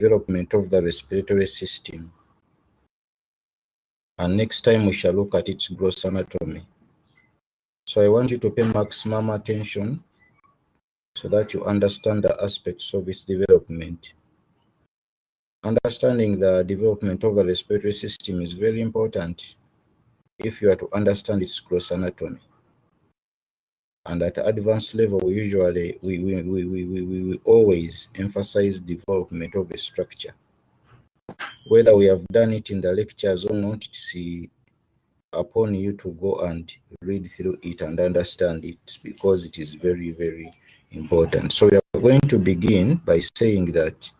development of the respiratory system. And next time we shall look at its gross anatomy. So I want you to pay maximum attention so that you understand the aspects of its development. Understanding the development of the respiratory system is very important if you are to understand its gross anatomy. And at advanced level, we always emphasize development of a structure. Whether we have done it in the lectures or not, it's upon you to go and read through it and understand it, because it is very, very important. So we are going to begin by saying that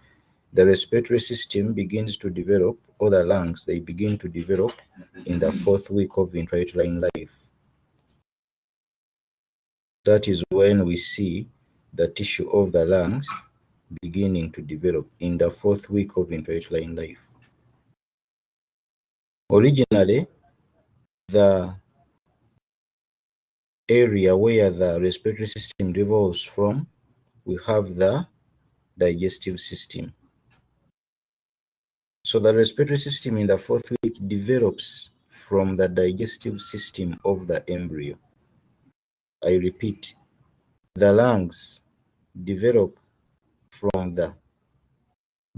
the respiratory system begins to develop, or the lungs, they begin to develop in the 4th week of intrauterine life. That is when we see the tissue of the lungs beginning to develop in the 4th week of intrauterine life. Originally, the area where the respiratory system develops from, we have the digestive system. So the respiratory system in the 4th week develops from the digestive system of the embryo. I repeat, the lungs develop from the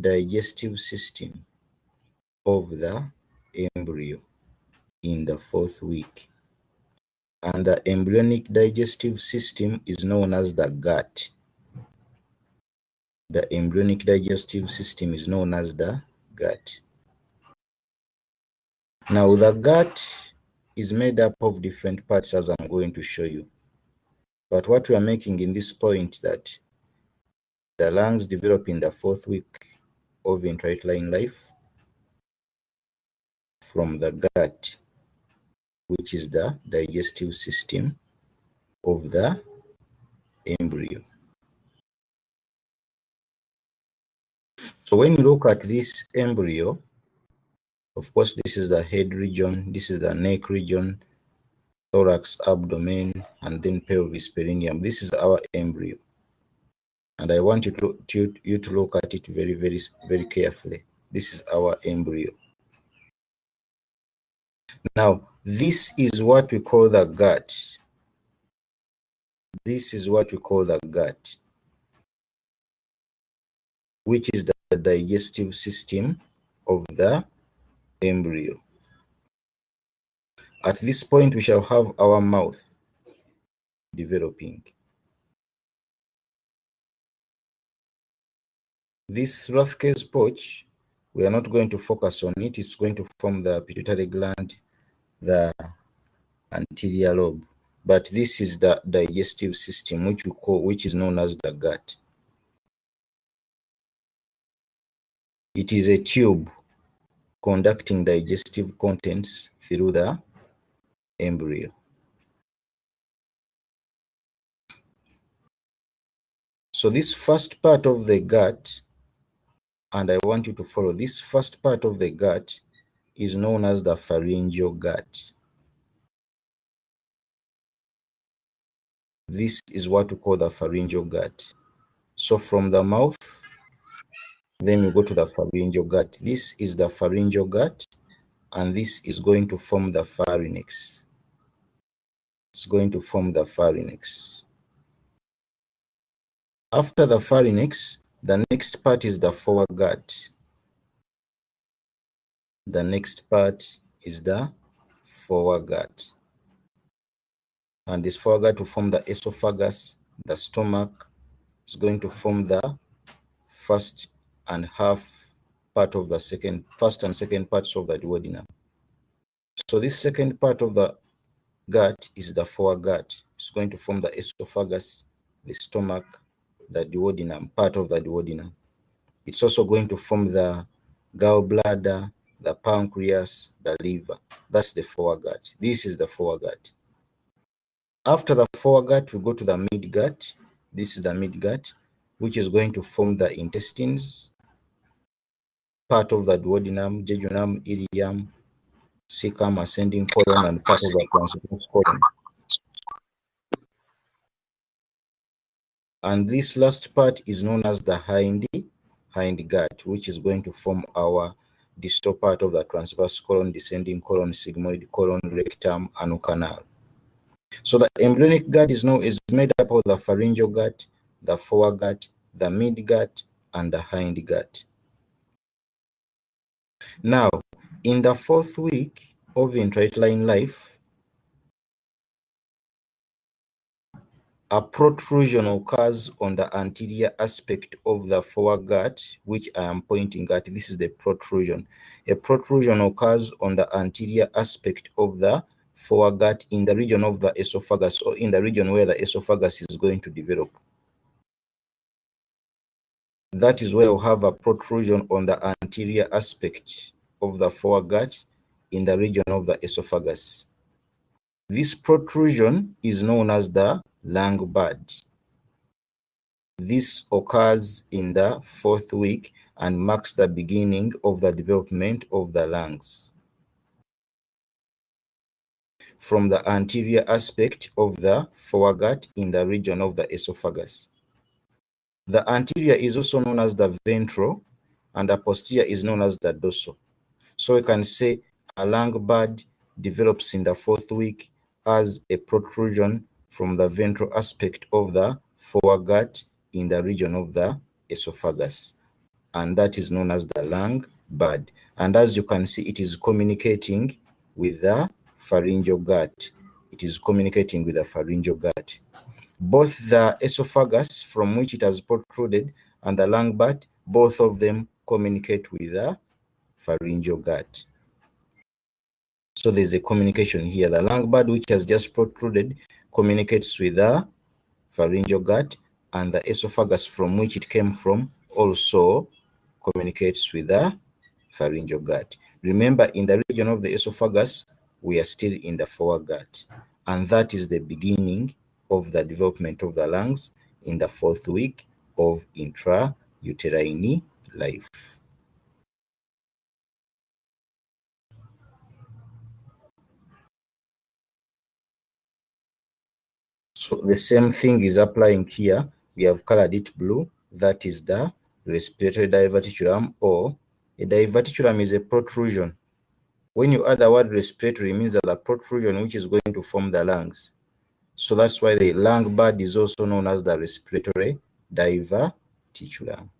digestive system of the embryo in the 4th week. And the embryonic digestive system is known as the gut. The embryonic digestive system is known as the gut. Now, the gut is made up of different parts, as I'm going to show you. But what we are making in this point, that the lungs develop in the 4th week of intrauterine life from the gut, which is the digestive system of the embryo. So when you look at this embryo, of course, this is the head region, this is the neck region, thorax, abdomen, and then pelvis, perineum. This is our embryo. And I want you to look at it very, very, very carefully. This is our embryo. Now, this is what we call the gut. This is what we call the gut, which is the digestive system of the embryo. At this point, we shall have our mouth developing. This Rothke's pouch, we are not going to focus on it. It's going to form the pituitary gland, the anterior lobe. But this is the digestive system, which is known as the gut. It is a tube conducting digestive contents through the embryo. So this first part of the gut, and I want you to follow, this first part of the gut is known as the pharyngeal gut. This is what we call the pharyngeal gut. So from the mouth, then we go to the pharyngeal gut. This is the pharyngeal gut, and this is going to form the pharynx. It's going to form the pharynx. After the pharynx, the next part is the foregut. The next part is the foregut. And this foregut will form the esophagus, the stomach. It's going to form the first and second parts of the duodenum. So this second part of the gut is the foregut. It's going to form the esophagus, the stomach, the duodenum, part of the duodenum. It's also going to form the gallbladder, the pancreas, the liver. That's the foregut. This is the foregut. After the foregut, we go to the midgut. This is the midgut, which is going to form the intestines, part of the duodenum, jejunum, ileum, cecum, ascending colon, and part of the transverse colon. And this last part is known as the hindy, hindgut, which is going to form our distal part of the transverse colon, descending colon, sigmoid colon, rectum, anal canal. So the embryonic gut is made up of the pharyngeal gut, the foregut, the midgut, and the hindgut. Now, in the 4th week of intrauterine life, a protrusion occurs on the anterior aspect of the foregut, which I am pointing at. This is the protrusion. A protrusion occurs on the anterior aspect of the foregut in the region of the esophagus, or in the region where the esophagus is going to develop. That is where we have a protrusion on the anterior aspect of the foregut in the region of the esophagus. This protrusion is known as the lung bud. This occurs in the 4th week and marks the beginning of the development of the lungs. From the anterior aspect of the foregut in the region of the esophagus. The anterior is also known as the ventral, and the posterior is known as the dorsal. So we can say a lung bud develops in the 4th week as a protrusion from the ventral aspect of the foregut in the region of the esophagus, and that is known as the lung bud. And as you can see, it is communicating with the pharyngeal gut. It is communicating with the pharyngeal gut. Both the esophagus from which it has protruded and the lung bud, both of them communicate with the pharyngeal gut. So there's a communication here. The lung bud, which has just protruded, communicates with the pharyngeal gut, and the esophagus from which it came from also communicates with the pharyngeal gut. Remember, in the region of the esophagus, we are still in the foregut, and that is the beginning of the development of the lungs in the 4th week of intrauterine life. So the same thing is applying here. We have colored it blue. That is the respiratory diverticulum, or a diverticulum is a protrusion. When you add the word respiratory, it means that the protrusion which is going to form the lungs. So that's why the lung bud is also known as the respiratory diverticulum.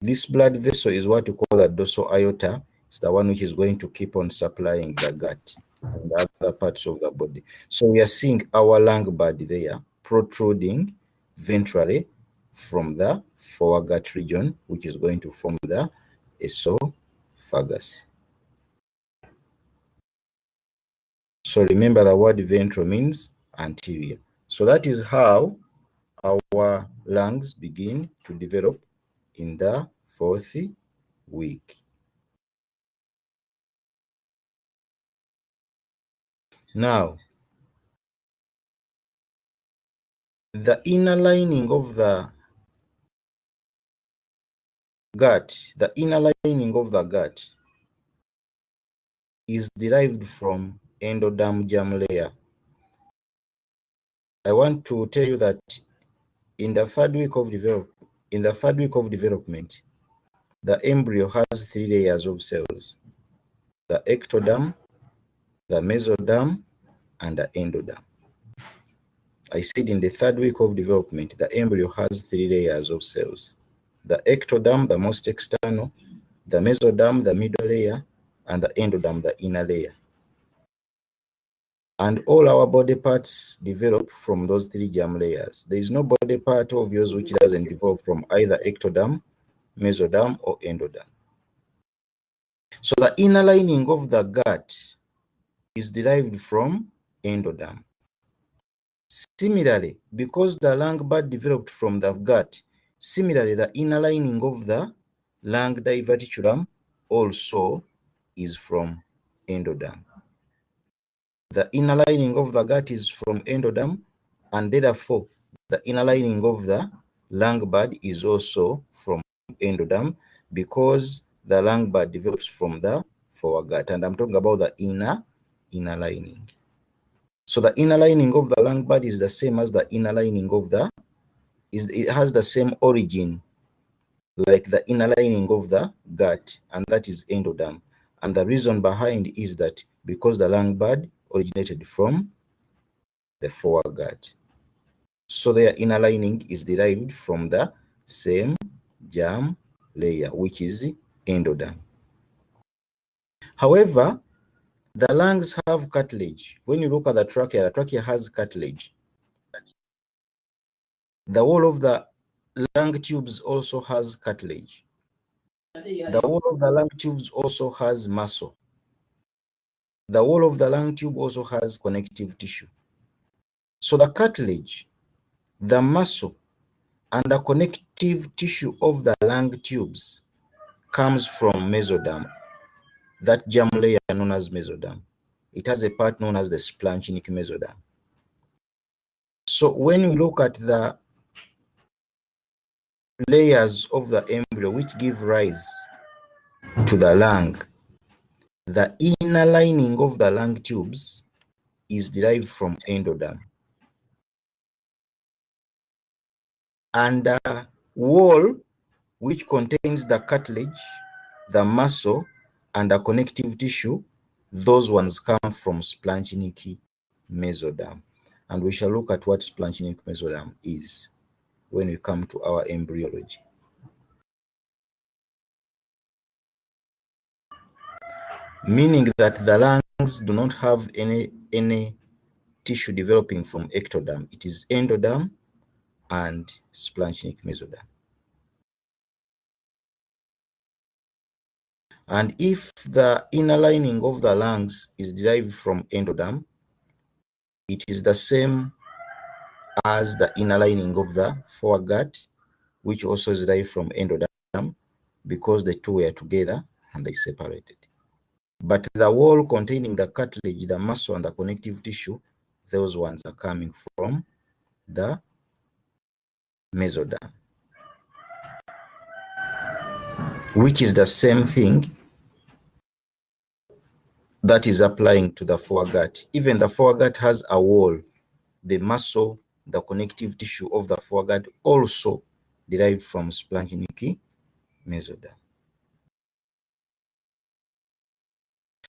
This blood vessel is what we call the dorsal aorta. It's the one which is going to keep on supplying the gut and other parts of the body. So we are seeing our lung bud there protruding ventrally from the foregut region, which is going to form the esophagus. So remember, the word ventral means anterior. So that is how our lungs begin to develop in the 4th week. Now, the inner lining of the gut, is derived from endoderm germ layer. I want to tell you that in the 3rd week of development, the embryo has 3 layers of cells: the ectoderm, the mesoderm, and the endoderm. I said in the 3rd week of development, the embryo has 3 layers of cells: the ectoderm, the most external, the mesoderm, the middle layer, and the endoderm, the inner layer. And all our body parts develop from those 3 germ layers. There is no body part of yours which doesn't develop from either ectoderm, mesoderm, or endoderm. So the inner lining of the gut is derived from endoderm. Similarly, because the lung bud developed from the gut, similarly the inner lining of the lung diverticulum also is from endoderm. The inner lining of the gut is from endoderm, and therefore the inner lining of the lung bud is also from endoderm, because the lung bud develops from the foregut, and I'm talking about the inner lining. So the inner lining of the lung bud is the same as the inner lining of it has the same origin like the inner lining of the gut, and that is endoderm. And the reason behind is that because the lung bud originated from the foregut, so their inner lining is derived from the same germ layer, which is endoderm. However, the lungs have cartilage. When you look at the trachea has cartilage. The wall of the lung tubes also has cartilage. The wall of the lung tubes also has muscle. The wall of the lung tube also has connective tissue. So the cartilage, the muscle, and the connective tissue of the lung tubes comes from mesoderm, that germ layer known as mesoderm. It has a part known as the splanchnic mesoderm. So when we look at the layers of the embryo which give rise to the lung, the inner lining of the lung tubes is derived from endoderm. And the wall which contains the cartilage, the muscle, and the connective tissue, those ones come from splanchnic mesoderm. And we shall look at what splanchnic mesoderm is when we come to our embryology. Meaning that the lungs do not have any tissue developing from ectoderm. It is endoderm and splanchnic mesoderm. And if the inner lining of the lungs is derived from endoderm, it is the same as the inner lining of the foregut, which also is derived from endoderm, because the two were together and they separated. But the wall containing the cartilage, the muscle, and the connective tissue, those ones are coming from the mesoderm, which is the same thing that is applying to the foregut. Even the foregut has a wall. The muscle, the connective tissue of the foregut also derived from splanchnic mesoderm.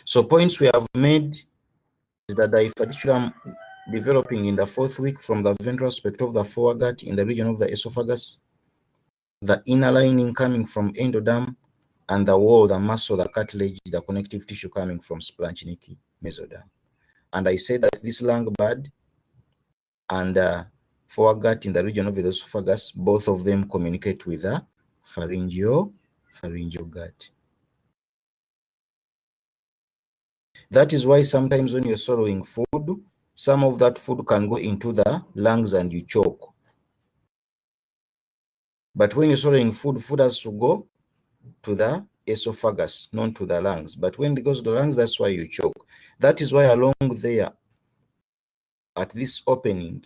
So points we have made is that the epithelium developing in the fourth week from the ventral aspect of the foregut in the region of the esophagus, the inner lining coming from endoderm, and the wall, the muscle, the cartilage, the connective tissue coming from splanchnic mesoderm. And I said that this lung bud and foregut in the region of the esophagus, both of them communicate with the pharyngeal gut. That is why sometimes when you're swallowing food, some of that food can go into the lungs and you choke. But when you're swallowing food, food has to go to the esophagus, not to the lungs. But when it goes to the lungs, that's why you choke. That is why along there, at this opening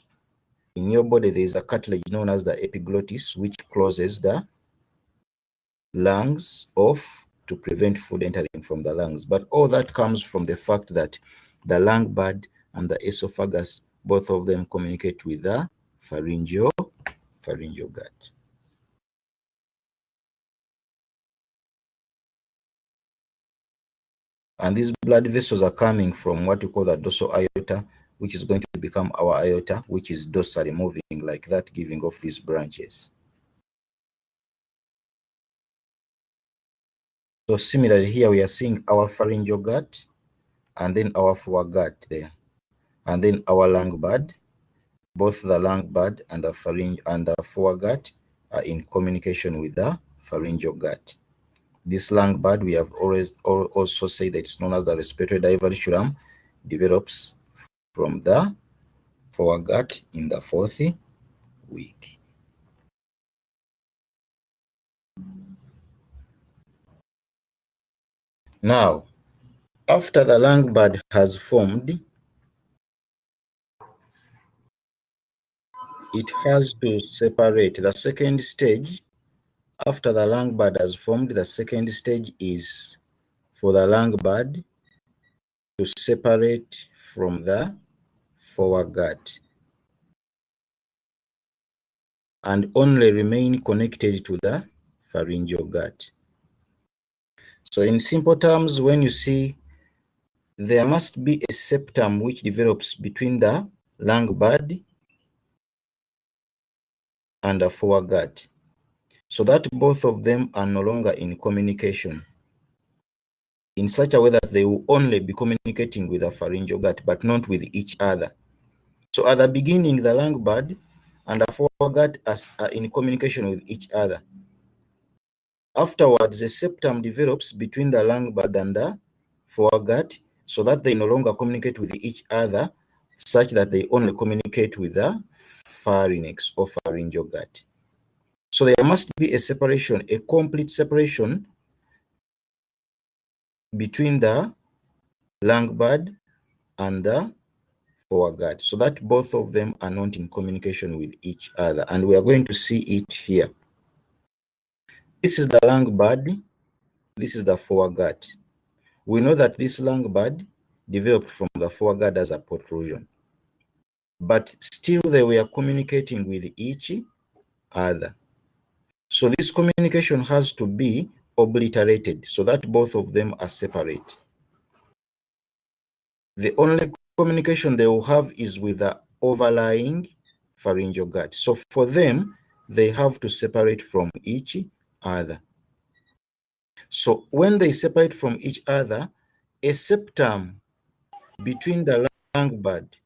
in your body, there is a cartilage known as the epiglottis, which closes the lungs off to prevent food entering from the lungs. But all that comes from the fact that the lung bud and the esophagus, both of them communicate with the pharyngeal gut. And these blood vessels are coming from what we call the dorsal aorta, which is going to become our aorta, which is dorsally moving like that, giving off these branches. So similarly here we are seeing our pharyngeal gut and then our foregut there. And then our lung bud, both the lung bud and the pharyngeal and the foregut are in communication with the pharyngeal gut. This lung bud, we have always also said that it's known as the respiratory diverticulum, develops from the foregut in the fourth week. Now, after the lung bud has formed, it has to separate. The second stage, after the lung bud has formed, the second stage is for the lung bud to separate from the foregut and only remain connected to the pharyngeal gut. So in simple terms, when you see there must be a septum which develops between the lung bud and the foregut, so that both of them are no longer in communication in such a way that they will only be communicating with the pharyngeal gut, but not with each other. So at the beginning, the lung bud and the foregut are in communication with each other. Afterwards, a septum develops between the lung bud and the foregut, so that they no longer communicate with each other, such that they only communicate with the pharynx or pharyngeal gut. So there must be a separation, a complete separation between the lung bud and the foregut, so that both of them are not in communication with each other. And we are going to see it here. This is the lung bud, this is the foregut. We know that this lung bud developed from the foregut as a protrusion, but still they were communicating with each other. So this communication has to be obliterated so that both of them are separate. The only communication they will have is with the overlying pharyngeal gut. So for them, they have to separate from each other. So when they separate from each other, a septum between the lung bud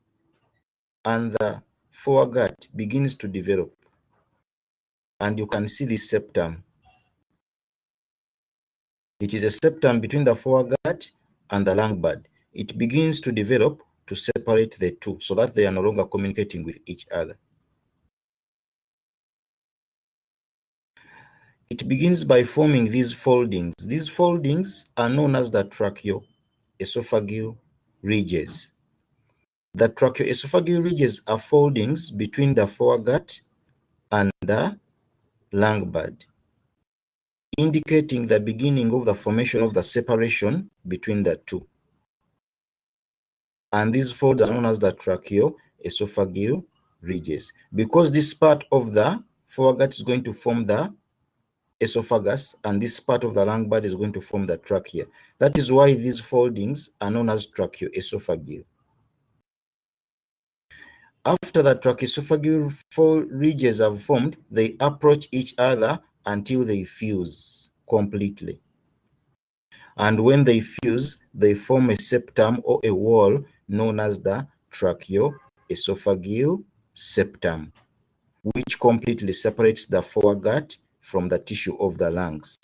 and the foregut begins to develop. And you can see this septum. It is a septum between the foregut and the lung bud. It begins to develop to separate the two so that they are no longer communicating with each other. It begins by forming these foldings. These foldings are known as the tracheoesophageal ridges. The tracheoesophageal ridges are foldings between the foregut and the lung bud, indicating the beginning of the formation of the separation between the two. And these folds are known as the tracheoesophageal ridges. Because this part of the foregut is going to form the esophagus, and this part of the lung bud is going to form the trachea. That is why these foldings are known as tracheoesophageal. After the tracheoesophageal ridges have formed, they approach each other until they fuse completely. And when they fuse, they form a septum or a wall known as the tracheoesophageal septum, which completely separates the foregut from the tissue of the lungs.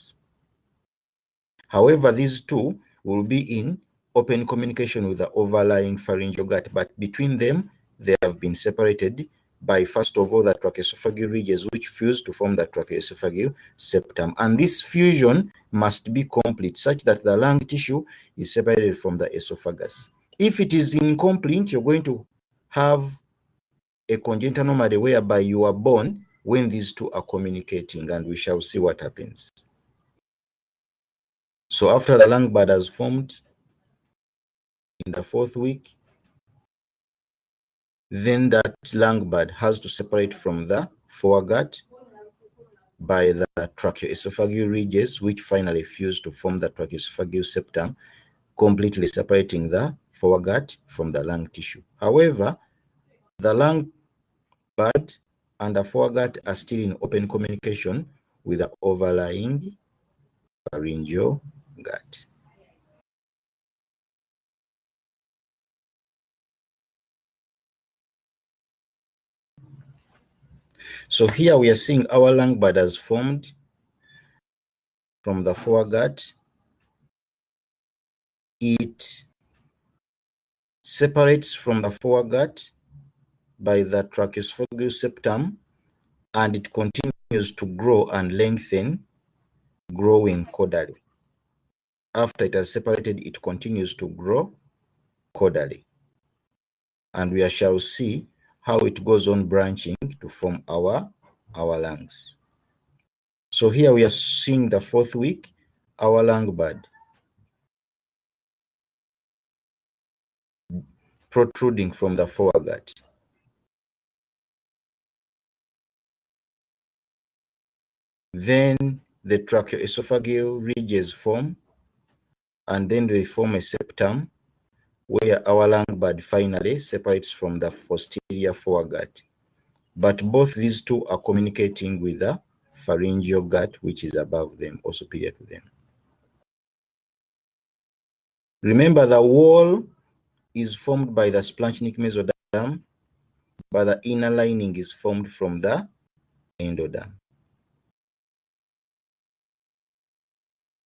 However, these two will be in open communication with the overlying pharyngeal gut, but between them, they have been separated by, first of all, the tracheoesophageal ridges, which fuse to form the tracheoesophageal septum. And this fusion must be complete, such that the lung tissue is separated from the esophagus. If it is incomplete, you're going to have a congenital anomaly whereby you are born when these two are communicating, and we shall see what happens. So after the lung bud has formed in the 4th week, then that lung bud has to separate from the foregut by the tracheoesophageal ridges, which finally fuse to form the tracheoesophageal septum, completely separating the foregut from the lung tissue. However, the lung bud and the foregut are still in open communication with the overlying pharyngeal gut. So here we are seeing our lung bud has formed from the foregut. It separates from the foregut by the tracheoesophageal septum, and it continues to grow and lengthen, growing caudally. After it has separated, it continues to grow caudally. And we shall see how it goes on branching to form our lungs. So here we are seeing the 4th week, our lung bud protruding from the foregut. Then the tracheoesophageal ridges form, and then they form a septum where our lung bud finally separates from the posterior foregut. But both these two are communicating with the pharyngeal gut, which is above them or superior to them. Remember, the wall is formed by the splanchnic mesoderm, but the inner lining is formed from the endoderm.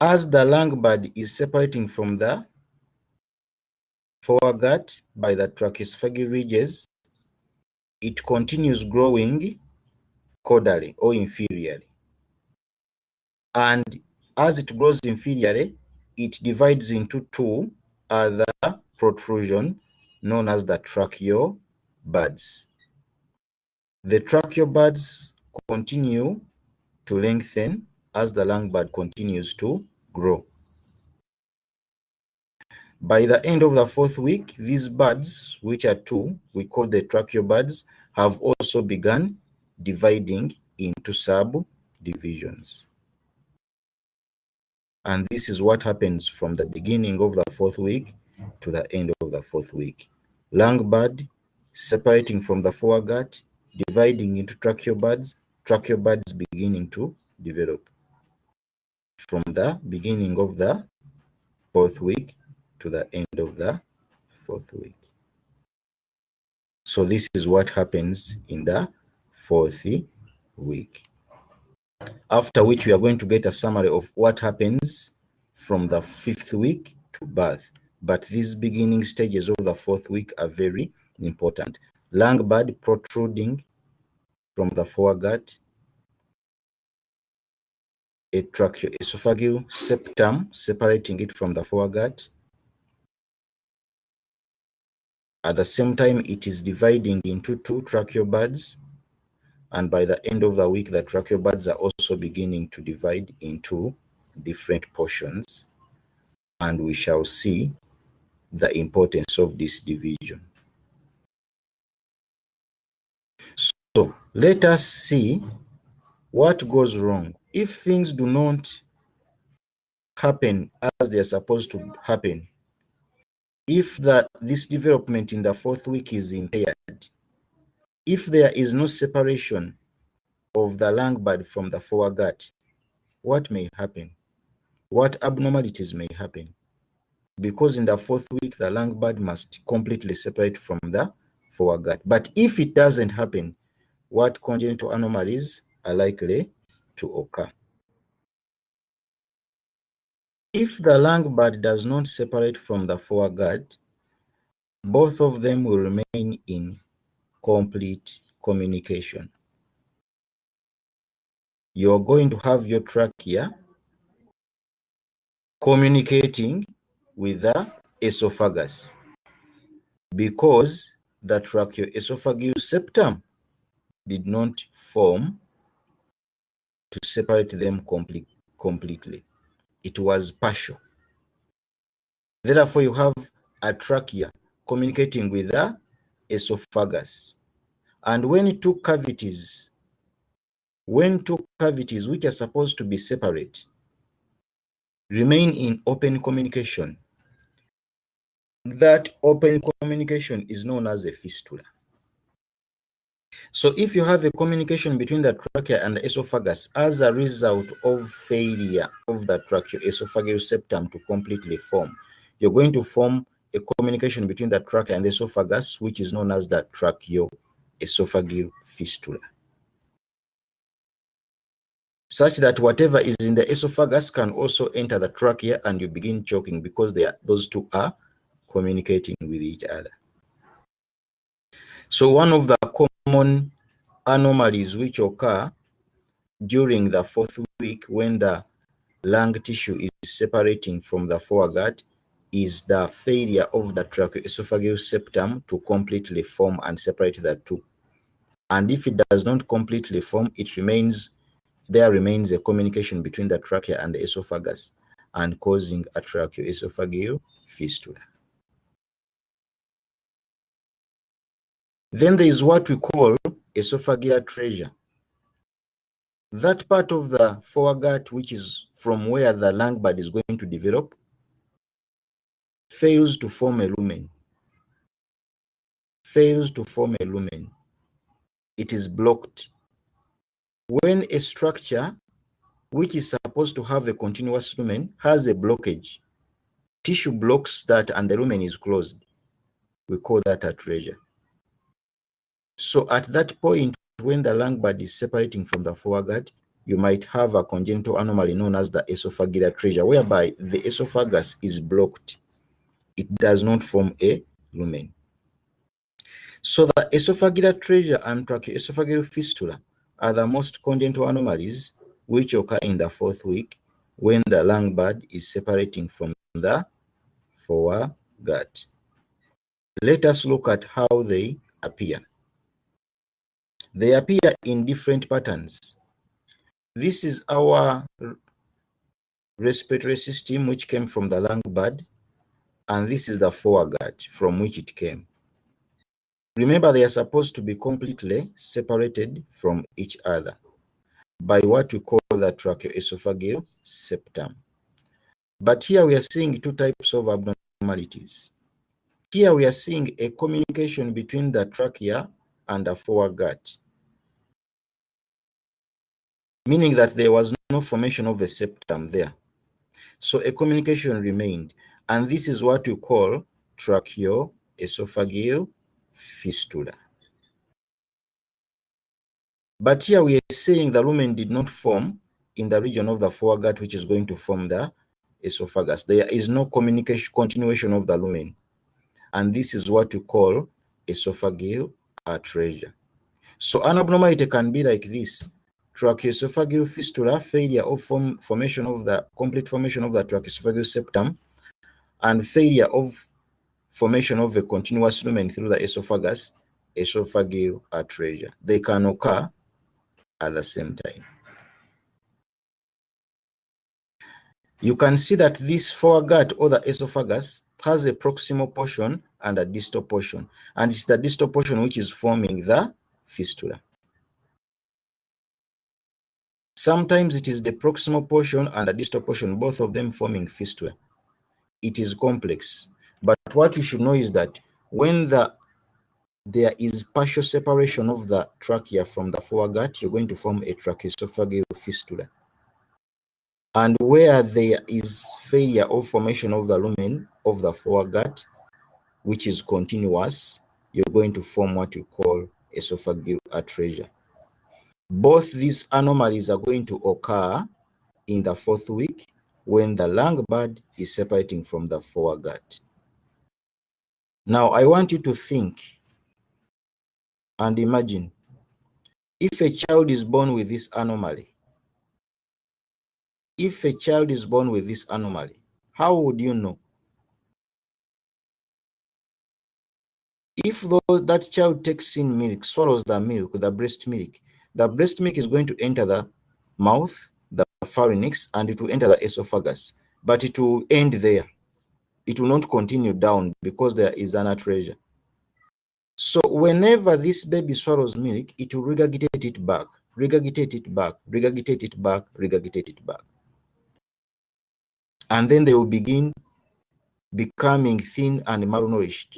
As the lung bud is separating from the foregut by the tracheoesophageal ridges, it continues growing caudally or inferiorly. And as it grows inferiorly, it divides into two other protrusions known as the tracheal buds. The tracheal buds continue to lengthen as the lung bud continues to grow. By the end of the 4th week, these buds, which are two, we call the tracheal buds, have also begun dividing into subdivisions. And this is what happens from the beginning of the 4th week to the end of the 4th week. Lung bud separating from the foregut, dividing into tracheal buds beginning to develop from the beginning of the 4th week to the end of the 4th week. So this is what happens in the 4th week. After which we are going to get a summary of what happens from the 5th week to birth. But these beginning stages of the 4th week are very important. Lung bud protruding from the foregut, a tracheoesophageal septum separating it from the foregut. At the same time, it is dividing into two tracheal buds. And by the end of the week, the tracheal buds are also beginning to divide into different portions. And we shall see the importance of this division. So let us see what goes wrong. If things do not happen as they are supposed to happen, if this development in the 4th week is impaired, if there is no separation of the lung bud from the foregut, what may happen? What abnormalities may happen? Because in the 4th week, the lung bud must completely separate from the foregut. But if it doesn't happen, what congenital anomalies are likely to occur? If the lung bud does not separate from the foregut, both of them will remain in complete communication. You're going to have your trachea communicating with the esophagus because the tracheoesophageal septum did not form to separate them completely. It was partial. Therefore, you have a trachea communicating with the esophagus. And when two cavities which are supposed to be separate remain in open communication, that open communication is known as a fistula. So if you have a communication between the trachea and the esophagus as a result of failure of the tracheoesophageal septum to completely form, you're going to form a communication between the trachea and the esophagus, which is known as the tracheoesophageal fistula, such that whatever is in the esophagus can also enter the trachea and you begin choking because those two are communicating with each other. So one of the common anomalies which occur during the 4th week when the lung tissue is separating from the foregut is the failure of the tracheoesophageal septum to completely form and separate the two. And if it does not completely form, there remains a communication between the trachea and the esophagus and causing a tracheoesophageal fistula. Then there is what we call esophageal atresia. that part of the foregut, which is from where the lung bud is going to develop, fails to form a lumen. Fails to form a lumen. It is blocked. When a structure which is supposed to have a continuous lumen has a blockage, tissue blocks that and the lumen is closed, we call that atresia. So at that point, when the lung bud is separating from the foregut, you might have a congenital anomaly known as the esophageal atresia, whereby the esophagus is blocked. It does not form a lumen. So the esophageal atresia and tracheoesophageal fistula are the most congenital anomalies which occur in the 4th week when the lung bud is separating from the foregut. Let us look at how they appear. They appear in different patterns. This is our respiratory system, which came from the lung bud, and this is the foregut from which it came. Remember, they are supposed to be completely separated from each other by what we call the tracheoesophageal septum. But here we are seeing two types of abnormalities. Here we are seeing a communication between the trachea and the foregut, meaning that there was no formation of a septum there. So a communication remained, and this is what we call tracheoesophageal fistula. But here we are saying the lumen did not form in the region of the foregut, which is going to form the esophagus. There is no continuation of the lumen, and this is what we call esophageal atresia. So an abnormality can be like this: tracheoesophageal fistula, failure of formation of the complete formation of the tracheoesophageal septum, and failure of formation of a continuous lumen through the esophagus, esophageal atresia. They can occur at the same time. You can see that this foregut or the esophagus has a proximal portion and a distal portion, and it's the distal portion which is forming the fistula. Sometimes it is the proximal portion and the distal portion, both of them forming fistula. It is complex, but what you should know is that when there is partial separation of the trachea from the foregut, you're going to form a tracheoesophageal fistula. And where there is failure of formation of the lumen of the foregut, which is continuous, you're going to form what you call esophageal atresia. Both these anomalies are going to occur in the 4th week when the lung bud is separating from the foregut. Now, I want you to think and imagine if a child is born with this anomaly. If a child is born with this anomaly, how would you know? If that child takes in milk, swallows the milk, the breast milk is going to enter the mouth, the pharynx, and it will enter the esophagus, but it will end there. It will not continue down because there is an atresia. So whenever this baby swallows milk, it will regurgitate it back, regurgitate it back, regurgitate it back, regurgitate it back. And then they will begin becoming thin and malnourished.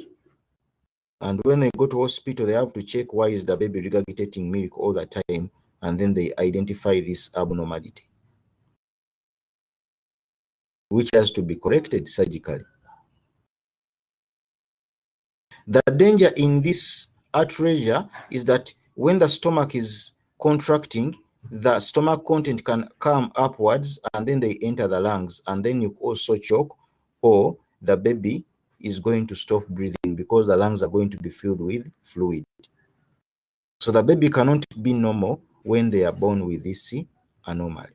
And when they go to hospital, they have to check why is the baby regurgitating milk all the time, and then they identify this abnormality, which has to be corrected surgically. The danger in this atresia is that when the stomach is contracting, the stomach content can come upwards and then they enter the lungs, and then you also choke, or the baby is going to stop breathing because the lungs are going to be filled with fluid. So the baby cannot be normal when they are born with this anomaly.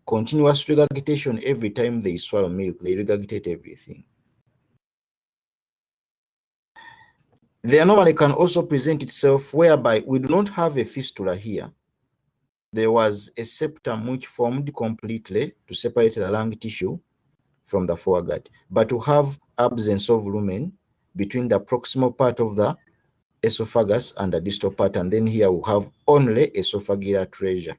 Continuous regurgitation every time they swallow milk, they regurgitate everything. The anomaly can also present itself whereby we do not have a fistula here. There was a septum which formed completely to separate the lung tissue from the foregut, but to have absence of lumen between the proximal part of the esophagus and the distal part, and then here we have only esophageal atresia.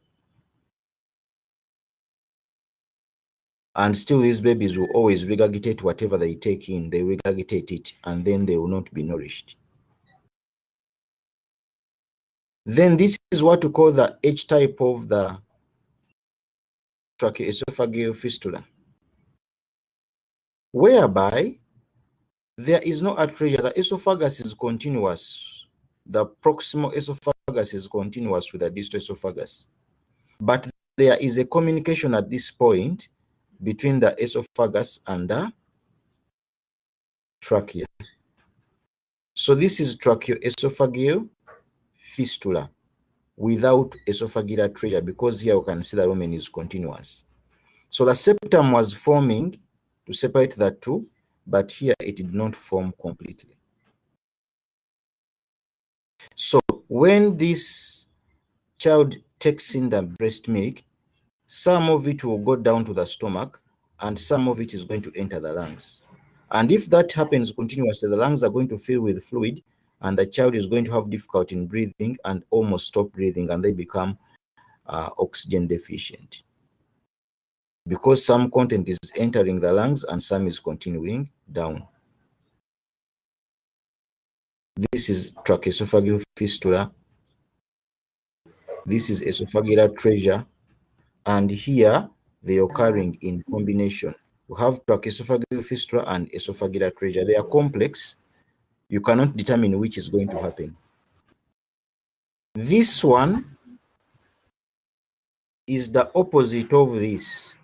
And still these babies will always regurgitate whatever they take in. They regurgitate it, and then they will not be nourished. Then this is what we call the H type of the tracheoesophageal fistula, whereby there is no atresia. The esophagus is continuous. The proximal esophagus is continuous with the distal esophagus. But there is a communication at this point between the esophagus and the trachea. So this is tracheoesophageal fistula without esophageal atresia, because here we can see the lumen is continuous. So the septum was forming to separate the two, but here it did not form completely. So when this child takes in the breast milk, some of it will go down to the stomach and some of it is going to enter the lungs. And if that happens continuously, the lungs are going to fill with fluid and the child is going to have difficulty in breathing and almost stop breathing, and they become oxygen deficient, because some content is entering the lungs and some is continuing down. This is tracheoesophageal fistula. This is esophageal atresia. And here they are occurring in combination. We have tracheoesophageal fistula and esophageal atresia. They are complex. You cannot determine which is going to happen. This one is the opposite of this,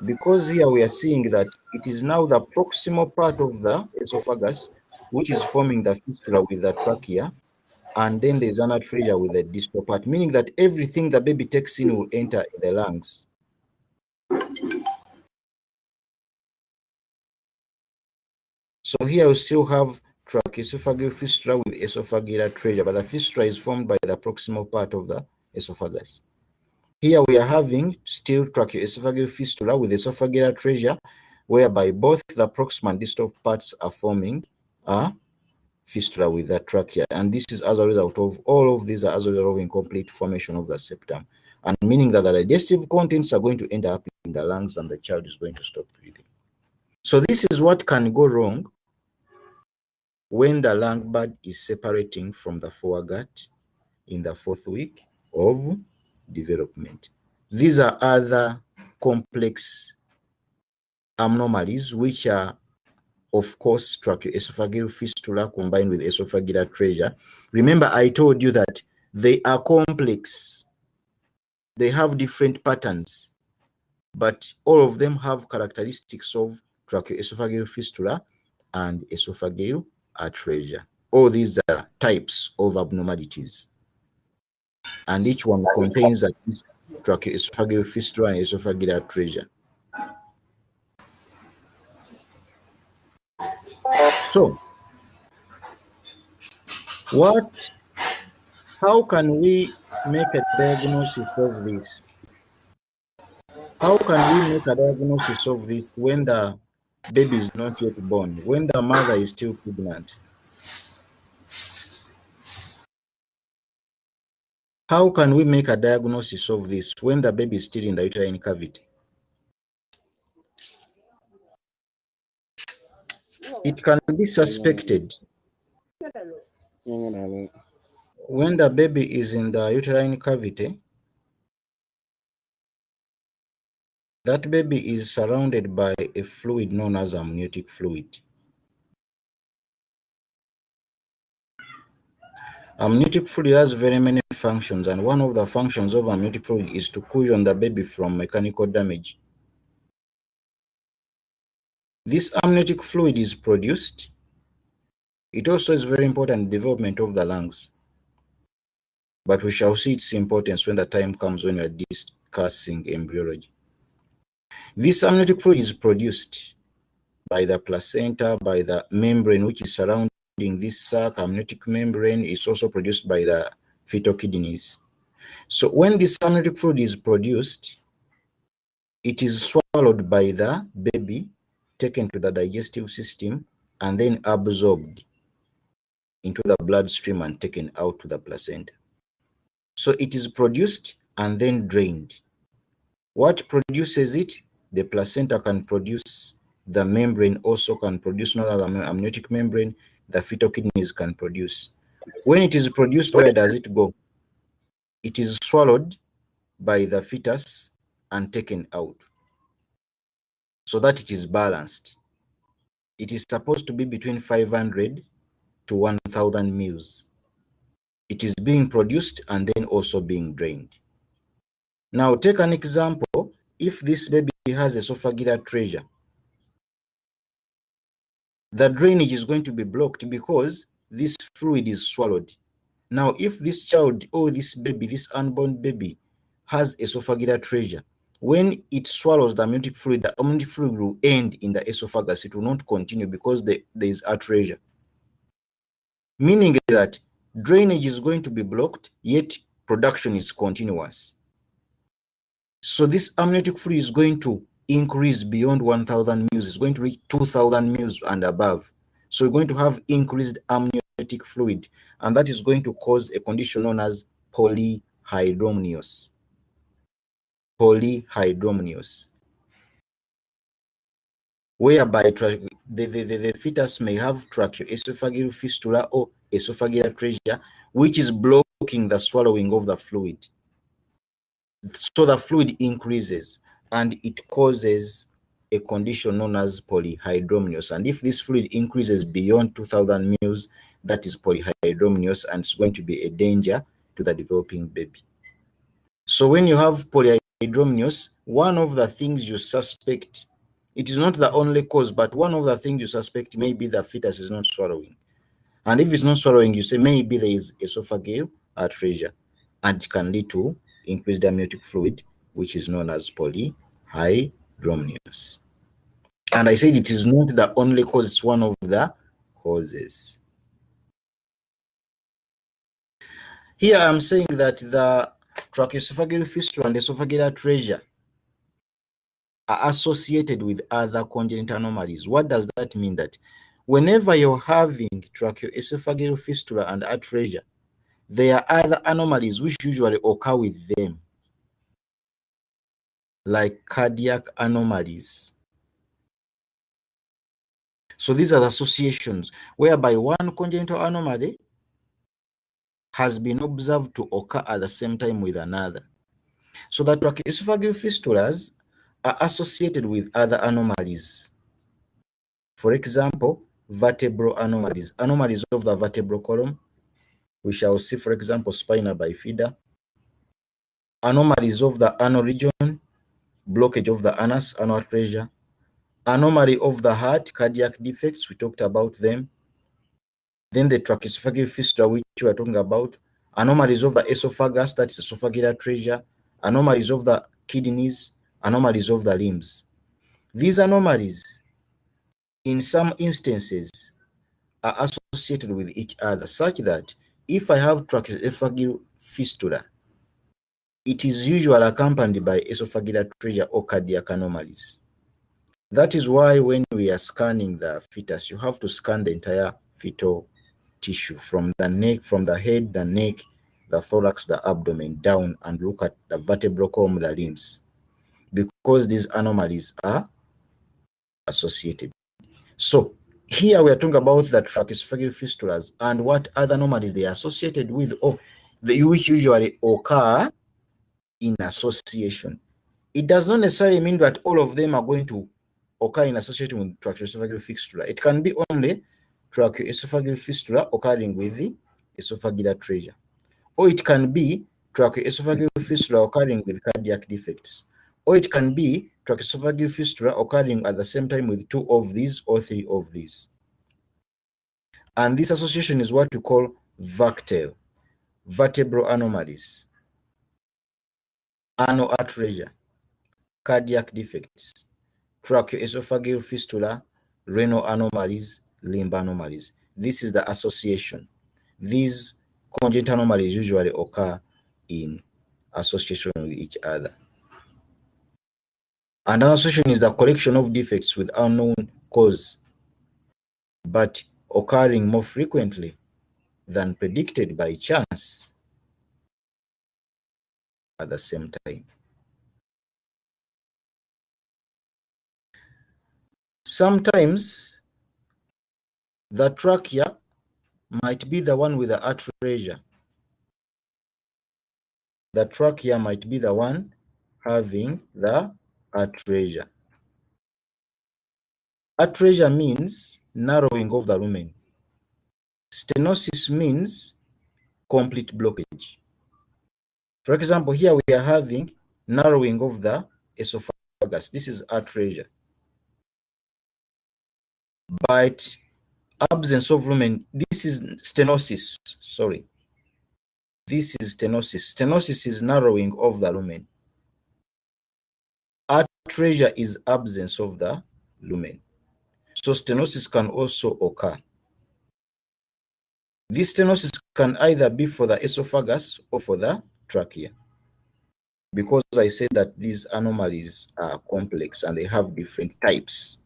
because here we are seeing that it is now the proximal part of the esophagus which is forming the fistula with the trachea, and then there's an atresia with the distal part, meaning that everything the baby takes in will enter in the lungs. So here we still have tracheoesophageal fistula with esophageal atresia, but the fistula is formed by the proximal part of the esophagus. Here we are having still tracheoesophageal fistula with esophageal atresia, whereby both the proximal and distal parts are forming a fistula with the trachea. And this is as a result of all of these, are as a result of incomplete formation of the septum, and meaning that the digestive contents are going to end up in the lungs and the child is going to stop breathing. So this is what can go wrong when the lung bud is separating from the foregut in the 4th week of development. These are other complex anomalies, which are, of course, tracheoesophageal fistula combined with esophageal atresia. Remember, I told you that they are complex. They have different patterns, but all of them have characteristics of tracheoesophageal fistula and esophageal atresia. All these are types of abnormalities, and each one contains at least tracheoesophageal fistula and esophageal atresia. So, how can we make a diagnosis of this? How can we make a diagnosis of this when the baby is not yet born, when the mother is still pregnant? How can we make a diagnosis of this when the baby is still in the uterine cavity? It can be suspected when the baby is in the uterine cavity. That baby is surrounded by a fluid known as amniotic fluid. Amniotic fluid has very many functions, and one of the functions of amniotic fluid is to cushion the baby from mechanical damage. This amniotic fluid is produced. It also is very important in the development of the lungs, but we shall see its importance when the time comes when we are discussing embryology. This amniotic fluid is produced by the placenta, by the membrane which is surrounding this sac. Amniotic membrane is also produced by the fetal kidneys. So when this amniotic fluid is produced, it is swallowed by the baby, taken to the digestive system, and then absorbed into the bloodstream and taken out to the placenta. So it is produced and then drained. What produces it? the placenta can produce, the membrane also can produce, not the amniotic membrane, the fetal kidneys can produce. When it is produced, where does it go? It is swallowed by the fetus and taken out so that it is balanced. It is supposed to be between 500 to 1000 mils. It is being produced and then also being drained. Now take an example. If this baby has esophageal atresia, the drainage is going to be blocked because this fluid is swallowed. Now, if this child or this baby, this unborn baby, has esophageal atresia, when it swallows the amniotic fluid will end in the esophagus. It will not continue because there is atresia. Meaning that drainage is going to be blocked, yet production is continuous. So this amniotic fluid is going to increase beyond 1000 mils. It's going to reach 2000 mils and above. So you're going to have increased amniotic fluid, and that is going to cause a condition known as polyhydramnios. Polyhydramnios, whereby the fetus may have tracheoesophageal fistula or esophageal atresia, which is blocking the swallowing of the fluid. So the fluid increases and it causes a condition known as polyhydramnios. And if this fluid increases beyond 2000 mils, that is polyhydramnios, and it's going to be a danger to the developing baby. So when you have polyhydramnios, one of the things you suspect, it is not the only cause, but one of the things you suspect may be the fetus is not swallowing. And if it's not swallowing, you say maybe there is esophageal atresia, and it can lead to increased amniotic fluid, which is known as polyhydramnios. And I said it is not the only cause, it's one of the causes. Here I'm saying that the tracheoesophageal fistula and esophageal atresia are associated with other congenital anomalies. What does that mean? That whenever you're having tracheoesophageal fistula and atresia, there are other anomalies which usually occur with them, like cardiac anomalies. So these are the associations whereby one congenital anomaly has been observed to occur at the same time with another. So the tracheoesophageal fistulas are associated with other anomalies. For example, vertebral anomalies, anomalies of the vertebral column. We shall see, for example, spina bifida. Anomalies of the anal region, blockage of the anus, anal atresia. Anomaly of the heart, cardiac defects, we talked about them. Then the tracheoesophageal fistula, which we are talking about. Anomalies of the esophagus, that is esophageal atresia. Anomalies of the kidneys, anomalies of the limbs. These anomalies, in some instances, are associated with each other, such that if I have tracheoesophageal fistula, it is usually accompanied by esophageal atresia or cardiac anomalies. That is why when we are scanning the fetus, you have to scan the entire fetal tissue from the neck, from the head, the neck, the thorax, the abdomen, down, and look at the vertebral column, the limbs, because these anomalies are associated. So here we are talking about the tracheoesophageal fistulas and what other anomalies they are associated with, or which usually occur in association. It does not necessarily mean that all of them are going to occur in association with tracheoesophageal fistula. It can be only tracheoesophageal fistula occurring with the esophageal atresia, or it can be tracheoesophageal fistula occurring with cardiac defects, or it can be tracheoesophageal fistula occurring at the same time with two of these or three of these. And this association is what we call VACTEL, vertebral anomalies, anal atresia, cardiac defects, tracheoesophageal fistula, renal anomalies, limb anomalies. This is the association. These congenital anomalies usually occur in association with each other. And an association is the collection of defects with unknown cause, but occurring more frequently than predicted by chance at the same time. Sometimes the trachea might be the one with the atresia. The trachea might be the one having the atresia. Atresia means narrowing of the lumen. Stenosis means complete blockage. For example, here we are having narrowing of the esophagus. This is atresia. But absence of lumen, this is stenosis. Sorry. This is stenosis. Stenosis is narrowing of the lumen. Atresia is absence of the lumen. So stenosis can also occur. This stenosis can either be for the esophagus or for the trachea. Because I said that these anomalies are complex and they have different types.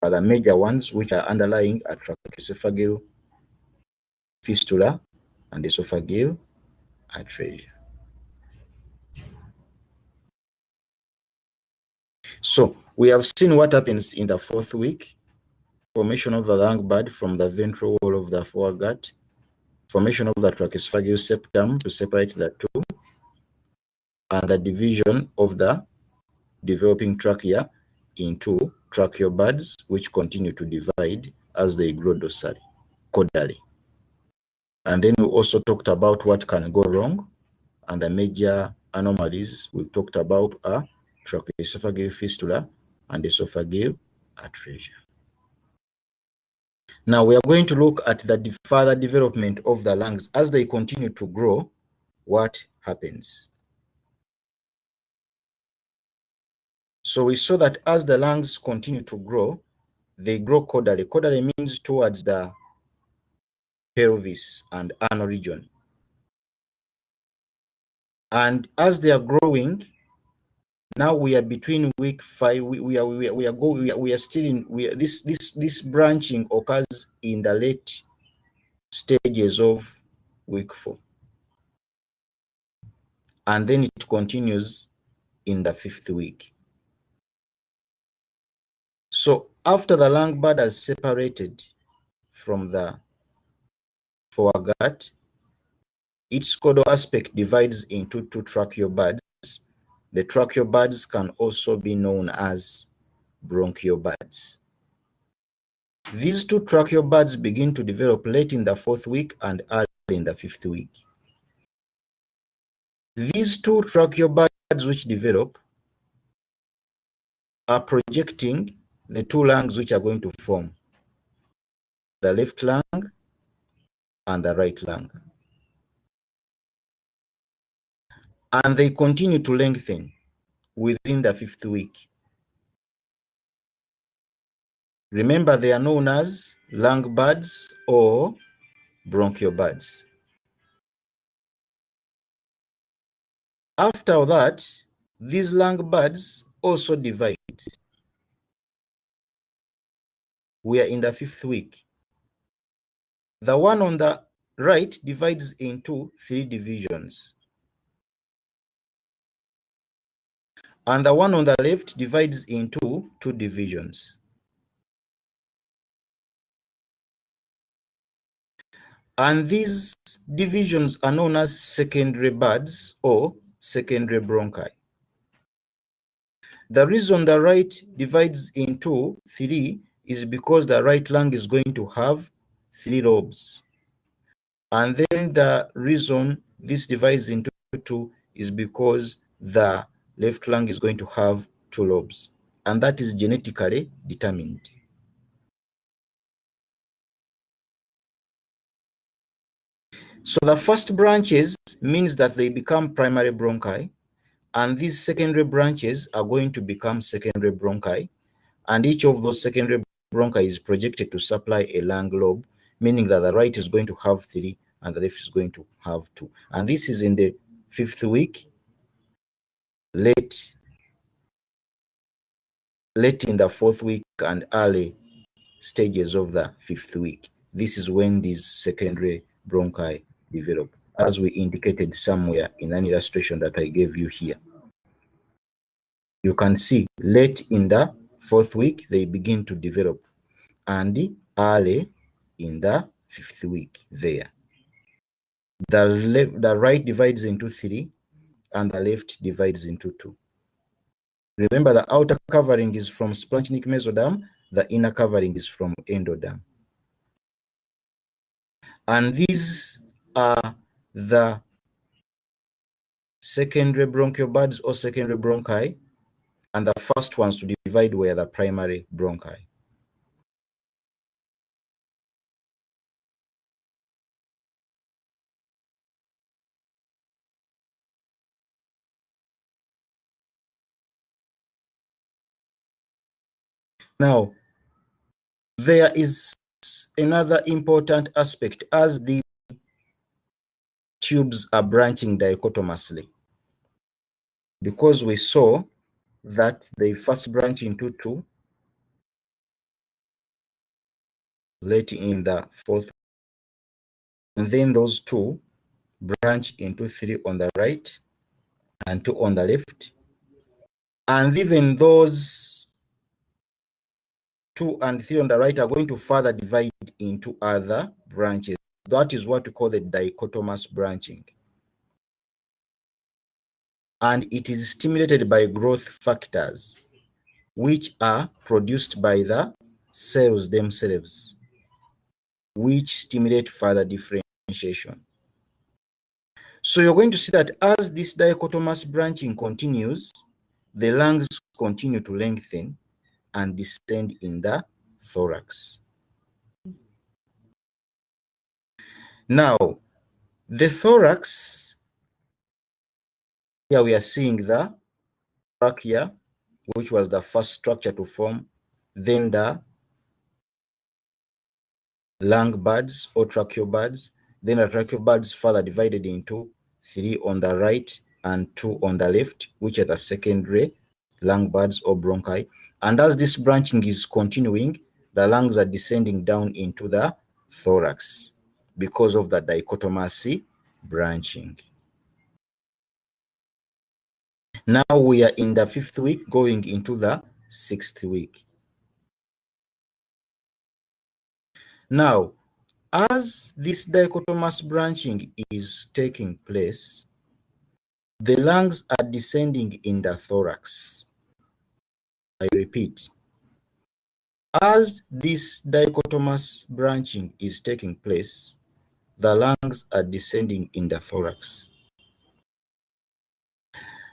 But the major ones which are underlying are tracheoesophageal fistula and esophageal atresia. So we have seen what happens in the 4th week. Formation of the lung bud from the ventral wall of the foregut. Formation of the tracheoesophageal septum to separate the two. And the division of the developing trachea into tracheal buds, which continue to divide as they grow dorsally, caudally. And then we also talked about what can go wrong, and the major anomalies we've talked about are tracheoesophageal fistula and esophageal atresia. Now we are going to look at the further development of the lungs as they continue to grow. What happens? So we saw that as the lungs continue to grow, they grow caudally. Caudally means towards the pelvis and anal region. And as they are growing, now we are between week 5. We are still in this branching occurs in the late stages of week 4, and then it continues in the 5th week. So after the lung bud has separated from the foregut, its caudal aspect divides into 2 tracheal buds. The tracheal buds can also be known as bronchial buds. These 2 tracheal buds begin to develop late in the 4th week and early in the 5th week. These 2 tracheal buds which develop are projecting the 2 lungs which are going to form, the left lung and the right lung. And they continue to lengthen within the 5th week. Remember, they are known as lung buds or bronchial buds. After that, these lung buds also divide. We are in the 5th week. The one on the right divides into 3 divisions. And the one on the left divides into 2 divisions. And these divisions are known as secondary buds or secondary bronchi. The reason the right divides into 3 is because the right lung is going to have 3 lobes. And then the reason this divides into 2 is because the left lung is going to have 2 lobes. And that is genetically determined. So the first branches means that they become primary bronchi, and these secondary branches are going to become secondary bronchi, and each of those secondary bronchi is projected to supply a lung lobe, meaning that the right is going to have 3 and the left is going to have 2. And this is in the 5th week, late in the 4th week and early stages of the 5th week. This is when these secondary bronchi develop, as we indicated somewhere in an illustration that I gave you here. You can see late in the 4th week, they begin to develop, and early in the 5th week there. The right divides into 3, and the left divides into 2. Remember, the outer covering is from splanchnic mesoderm, the inner covering is from endoderm. And these are the secondary bronchial buds or secondary bronchi, and the first ones to divide were the primary bronchi. Now, there is another important aspect as these tubes are branching dichotomously, because we saw that they first branch into 2 late in the 4th, and then those 2 branch into 3 on the right and 2 on the left, and even those 2 and 3 on the right are going to further divide into other branches. That is what we call the dichotomous branching. And it is stimulated by growth factors, which are produced by the cells themselves, which stimulate further differentiation. So you're going to see that as this dichotomous branching continues, the lungs continue to lengthen and descend in the thorax. Now, the thorax, here we are seeing the trachea, which was the first structure to form, then the lung buds or tracheal buds, then the tracheal buds further divided into 3 on the right and 2 on the left, which are the secondary lung buds or bronchi. And as this branching is continuing, the lungs are descending down into the thorax because of the dichotomous branching. Now we are in the 5th week, going into the 6th week. Now, as this dichotomous branching is taking place, the lungs are descending in the thorax. I repeat, as this dichotomous branching is taking place, the lungs are descending in the thorax.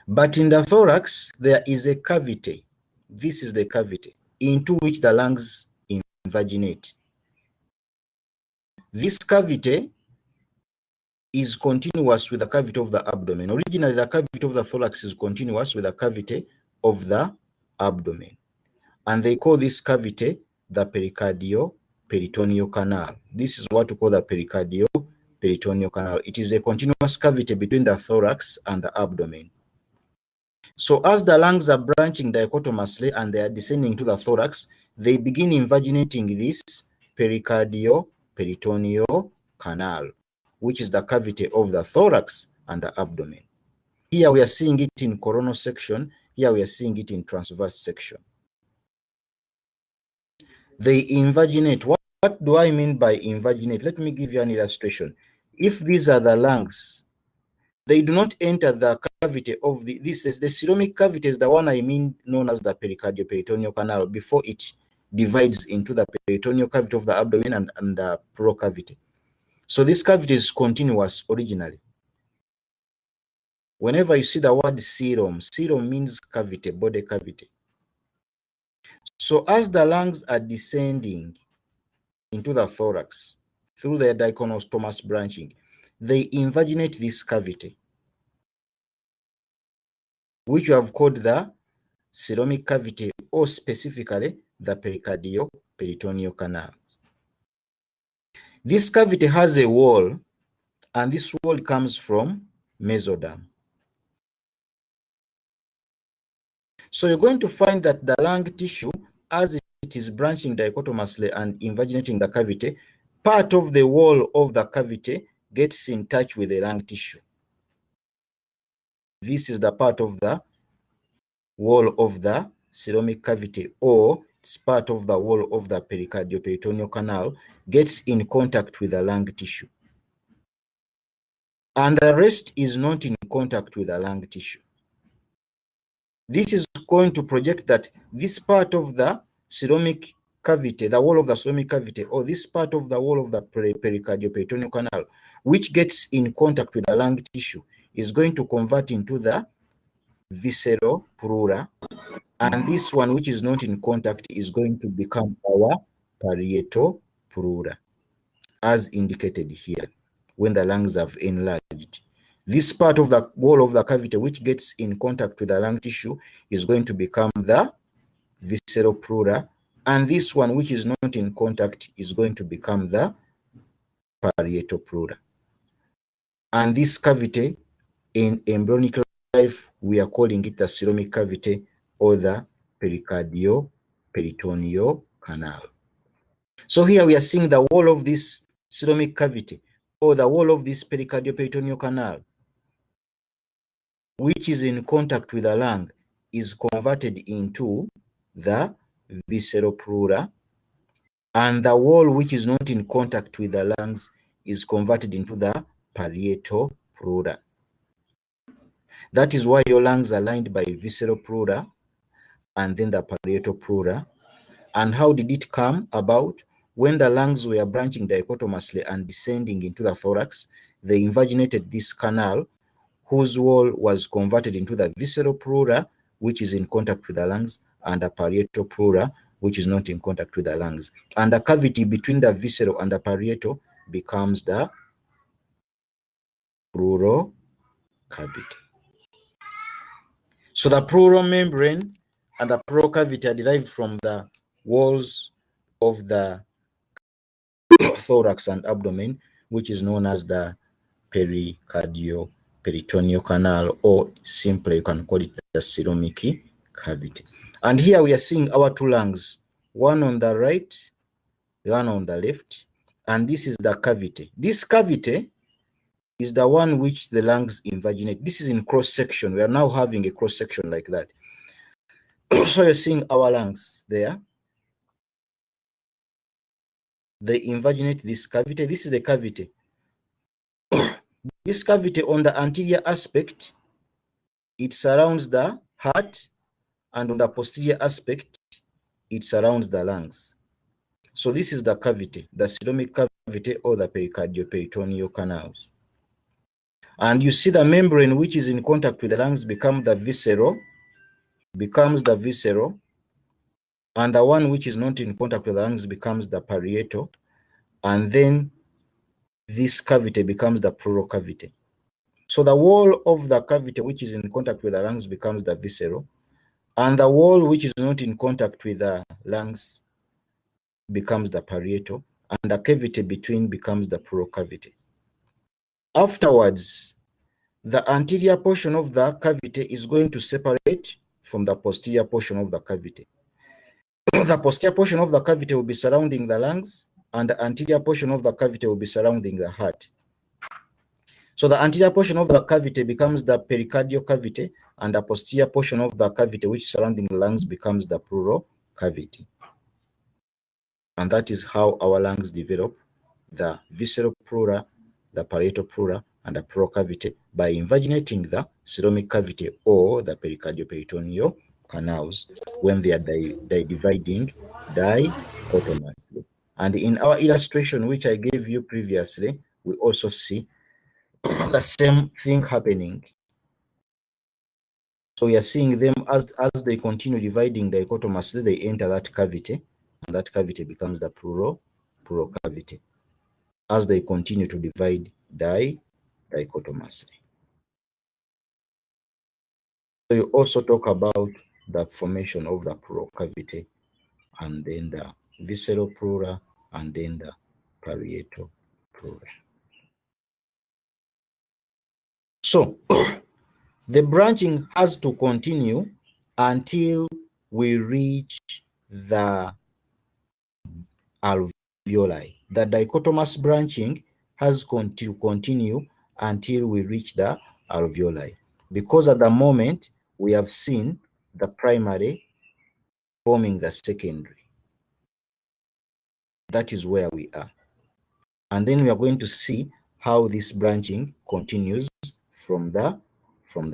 But in the thorax, there is a cavity. This is the cavity into which the lungs invaginate. This cavity is continuous with the cavity of the abdomen. Originally, the cavity of the thorax is continuous with the cavity of the abdomen. And they call this cavity the pericardio-peritoneal canal. This is what we call the pericardio-peritoneal canal. It is a continuous cavity between the thorax and the abdomen. So as the lungs are branching dichotomously and they are descending to the thorax, they begin invaginating this pericardio-peritoneal canal, which is the cavity of the thorax and the abdomen. Here we are seeing it in coronal section. Here we are seeing it in transverse section. They invaginate. What do I mean by invaginate? Let me give you an illustration. If these are the lungs, they do not enter the cavity of the coelomic cavity is the one I mean known as the pericardio-peritoneal canal before it divides into the peritoneal cavity of the abdomen and the pleural cavity. So this cavity is continuous originally. Whenever you see the word coelom means cavity, body cavity. So as the lungs are descending into the thorax through their dichotomous branching, they invaginate this cavity, which we have called the coelomic cavity, or specifically the pericardio-peritoneal canal. This cavity has a wall, and this wall comes from mesoderm. So you're going to find that the lung tissue, as it is branching dichotomously and invaginating the cavity, part of the wall of the cavity gets in touch with the lung tissue. This is the part of the wall of the costomic cavity, or it's part of the wall of the pericardioperitoneal canal, gets in contact with the lung tissue. And the rest is not in contact with the lung tissue. This is going to project that this part of the costomic cavity, the wall of the costomic cavity, or this part of the wall of the pericardioperitoneal canal, which gets in contact with the lung tissue, is going to convert into the visceral pleura, and this one, which is not in contact, is going to become our parietal pleura, as indicated here, when the lungs have enlarged. This part of the wall of the cavity which gets in contact with the lung tissue is going to become the visceral pleura, and this one which is not in contact is going to become the parietal pleura. And this cavity, in embryonic life, we are calling it the costomic cavity or the pericardioperitoneal canal. So here we are seeing the wall of this costomic cavity or the wall of this pericardioperitoneal canal, which is in contact with the lung, is converted into the visceral pleura, and the wall which is not in contact with the lungs is converted into the parietal pleura. That is why your lungs are lined by visceral pleura and then the parietal pleura. And how did it come about? When the lungs were branching dichotomously and descending into the thorax, they invaginated this canal, whose wall was converted into the visceral pleura, which is in contact with the lungs, and the parietal pleura, which is not in contact with the lungs. And the cavity between the visceral and the parietal becomes the pleural cavity. So the pleural membrane and the pleural cavity are derived from the walls of the thorax and abdomen, which is known as the pericardioperitoneal canal, or simply you can call it the costomic cavity. And here we are seeing our two lungs, one on the right, one on the left, and this is the cavity. This cavity is the one which the lungs invaginate. This is in cross section. We are now having a cross section like that. So you're seeing our lungs there. They invaginate this cavity. This is the cavity. This cavity, on the anterior aspect, it surrounds the heart, and on the posterior aspect, it surrounds the lungs. So this is the cavity, the costomic cavity or the pericardioperitoneal canals. And you see the membrane which is in contact with the lungs becomes the visceral, and the one which is not in contact with the lungs becomes the parietal, and then this cavity becomes the pleural cavity. So the wall of the cavity which is in contact with the lungs becomes the visceral, and the wall which is not in contact with the lungs becomes the parietal, and the cavity between becomes the pleural cavity. Afterwards, the anterior portion of the cavity is going to separate from the posterior portion of the cavity. The posterior portion of the cavity will be surrounding the lungs, and the anterior portion of the cavity will be surrounding the heart. So the anterior portion of the cavity becomes the pericardial cavity, and the posterior portion of the cavity which is surrounding the lungs becomes the pleural cavity. And that is how our lungs develop the visceral pleura, the parietal pleura, and the pleural cavity by invaginating the costomic cavity or the pericardioperitoneal canals when they are dividing dichotomously. And in our illustration, which I gave you previously, we also see the same thing happening. So we are seeing them as they continue dividing dichotomously, they enter that cavity, and that cavity becomes the pleural cavity as they continue to divide dichotomously. So you also talk about the formation of the pleural cavity, and then the visceral pleura, and then the parietal pleura. So the branching has to continue until we reach the alveoli. The dichotomous branching has to continue until we reach the alveoli, because at the moment we have seen the primary forming the secondary. That is where we are. And then we are going to see how this branching continues from the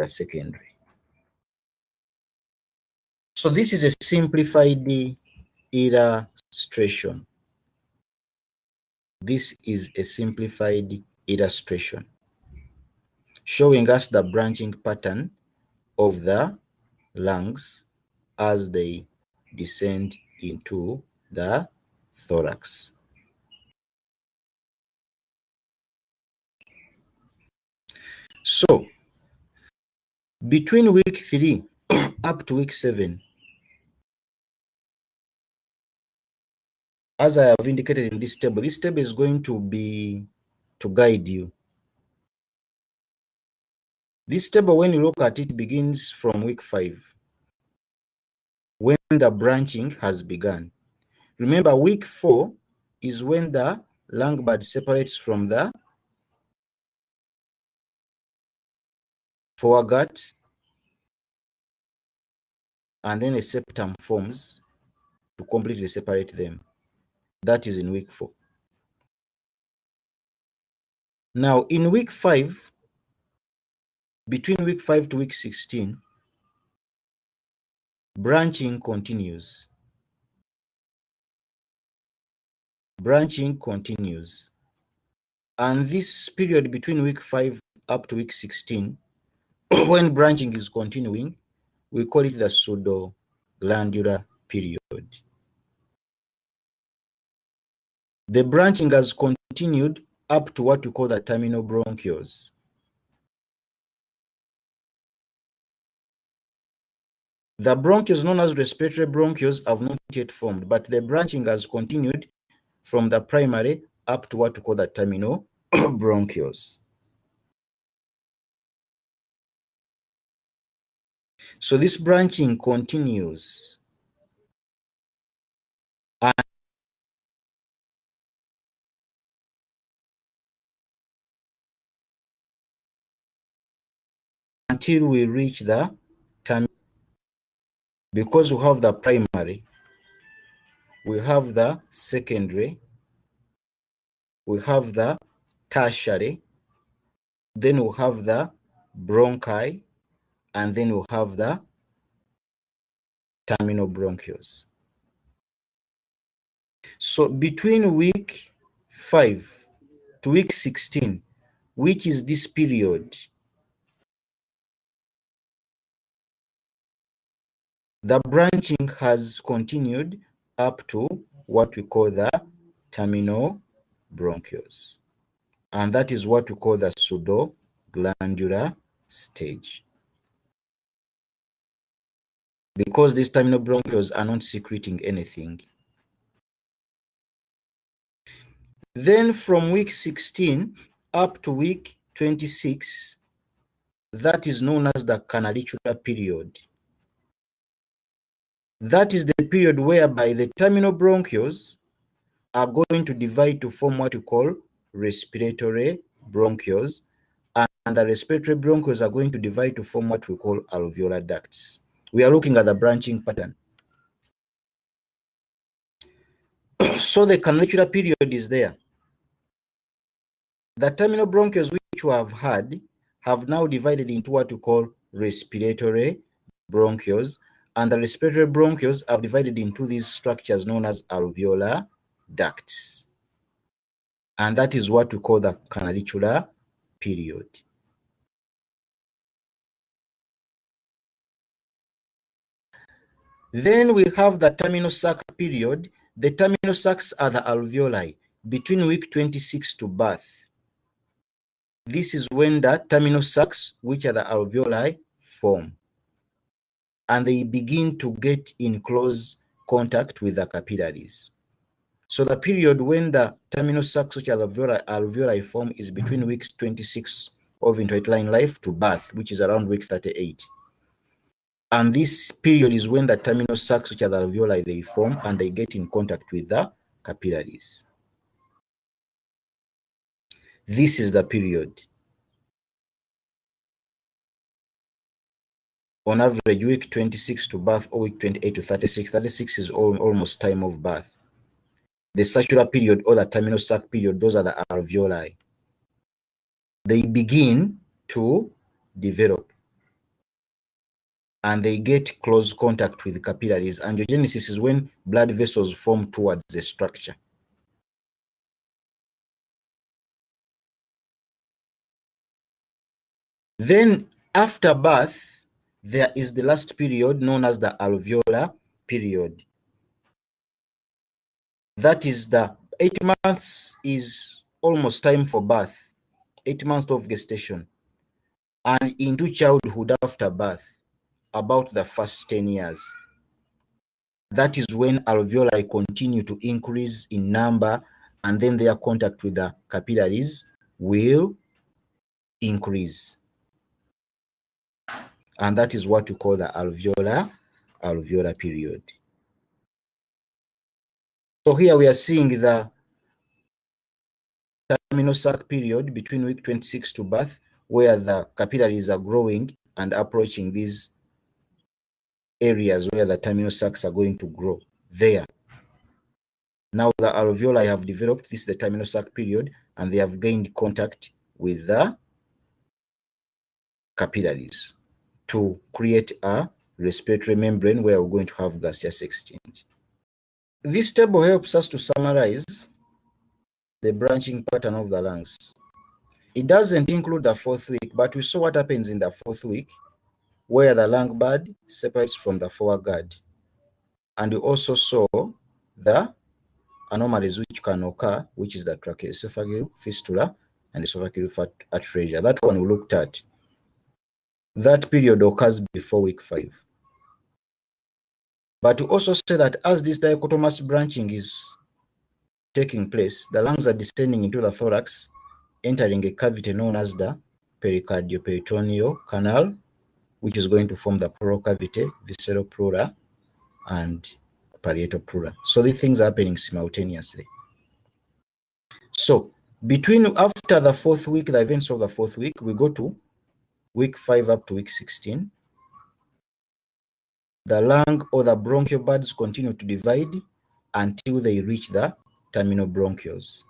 secondary. So this is a simplified illustration. This is a simplified illustration showing us the branching pattern of the lungs as they descend into the thorax. So, between week 3 up to week 7, as I have indicated in this table is going to guide you. This table, when you look at it, begins from week 5, when the branching has begun. Remember, week 4 is when the lung bud separates from the foregut, and then a septum forms to completely separate them. That is in week 4. Now, in week 5, between week 5 to week 16, branching continues. Branching continues. And this period between week 5 up to week 16, when branching is continuing, we call it the pseudoglandular period. The branching has continued up to what we call the terminal bronchioles. The bronchioles known as respiratory bronchioles have not yet formed, but the branching has continued from the primary up to what we call the terminal bronchioles. So this branching continues. Until we reach the terminal. Because we have the primary, we have the secondary, we have the tertiary, then we have the bronchi, and then we have the terminal bronchioles. So between week 5 to week 16, which is this period, the branching has continued up to what we call the terminal bronchioles. And that is what we call the pseudoglandular stage. Because these terminal bronchioles are not secreting anything. Then from week 16 up to week 26, that is known as the canalicular period. That is the period whereby the terminal bronchioles are going to divide to form what we call respiratory bronchioles, and the respiratory bronchioles are going to divide to form what we call alveolar ducts. We are looking at the branching pattern. So the canalicular period is there. The terminal bronchioles which we have had have now divided into what we call respiratory bronchioles, and the respiratory bronchioles have divided into these structures known as alveolar ducts. And that is what we call the canalicular period. Then we have the terminal sac period. The terminal sacs are the alveoli between week 26 to birth. This is when the terminal sacs, which are the alveoli, form. And they begin to get in close contact with the capillaries. So the period when the terminal sacs, which are the alveoli, form is between weeks 26 of intrauterine life to birth, which is around week 38. And this period is when the terminal sacs, which are the alveoli, they form and they get in contact with the capillaries. This is the period. on average week 26 to birth or week 28 to 36. 36 is almost time of birth. The circular period or the terminal sac period, those are the alveoli. They begin to develop and they get close contact with capillaries. Angiogenesis is when blood vessels form towards the structure. Then after birth, there is the last period known as the alveolar period. That is the 8 months is almost time for birth, 8 months of gestation, and into childhood after birth, about the first 10 years. That is when alveoli continue to increase in number, and then their contact with the capillaries will increase. And that is what we call the alveolar period. So here we are seeing the terminal sac period between week 26 to birth, where the capillaries are growing and approaching these areas where the terminal sacs are going to grow. There. Now the alveoli have developed, this is the terminal sac period, and they have gained contact with the capillaries to create a respiratory membrane where we're going to have gaseous exchange. This table helps us to summarize the branching pattern of the lungs. It doesn't include the 4th week, but we saw what happens in the 4th week, where the lung bud separates from the foregut. And we also saw the anomalies which can occur, which is the tracheoesophageal fistula and esophageal atresia. That one we looked at. That period occurs before week 5. But we also say that as this dichotomous branching is taking place, the lungs are descending into the thorax, entering a cavity known as the pericardioperitoneal canal, which is going to form the pleural cavity, visceral pleura, and parietal pleura. So these things are happening simultaneously. So after the 4th week, the events of the 4th week, we go to week 5 up to week 16. The lung or the bronchial buds continue to divide until they reach the terminal bronchioles.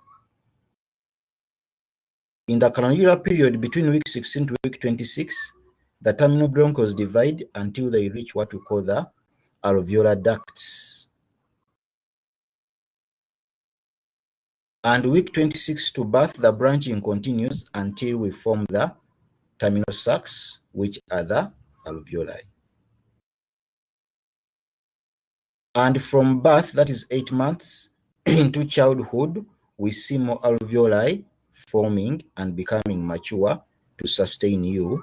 In the granular period between week 16 to week 26, the terminal bronchioles divide until they reach what we call the alveolar ducts. And week 26 to birth, the branching continues until we form the terminal sacs, which are the alveoli. And from birth, that is 8 months, into childhood, we see more alveoli forming and becoming mature to sustain you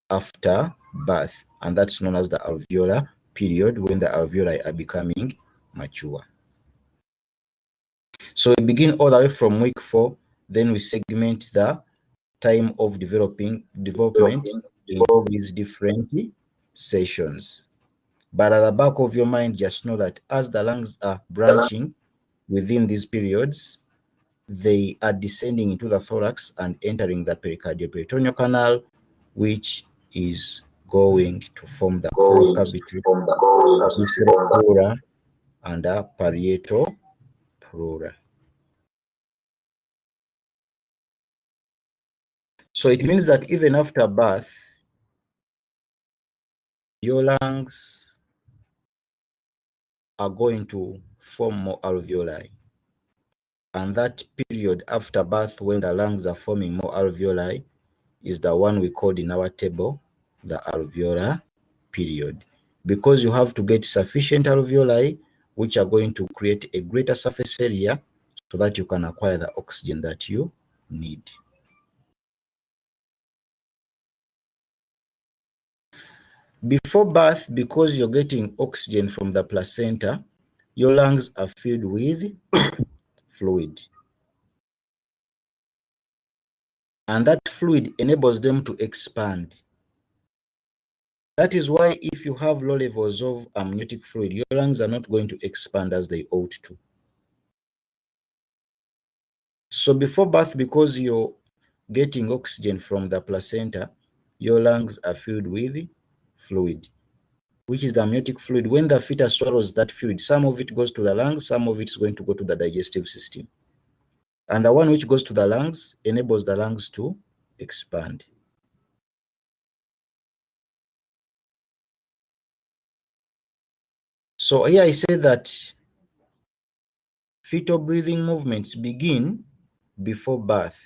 after birth. And that's known as the alveolar period, when the alveoli are becoming mature. So we begin all the way from week 4, then we segment the time of development into these different sessions. But at the back of your mind, just know that as the lungs are branching within these periods, they are descending into the thorax and entering the pericardioperitoneal canal, which is going to form the pleural cavity, visceral pleura, and the parietal pleura. So it means that even after birth, your lungs are going to form more alveoli. And that period after birth, when the lungs are forming more alveoli, is the one we called in our table the alveolar period. Because you have to get sufficient alveoli, which are going to create a greater surface area so that you can acquire the oxygen that you need. Before birth, because you're getting oxygen from the placenta, your lungs are filled with fluid. And that fluid enables them to expand. That is why if you have low levels of amniotic fluid, your lungs are not going to expand as they ought to. So before birth, because you're getting oxygen from the placenta, your lungs are filled with fluid. Which is the amniotic fluid? When the fetus swallows that fluid, some of it goes to the lungs, some of it is going to go to the digestive system. And the one which goes to the lungs enables the lungs to expand. So here I say that fetal breathing movements begin before birth.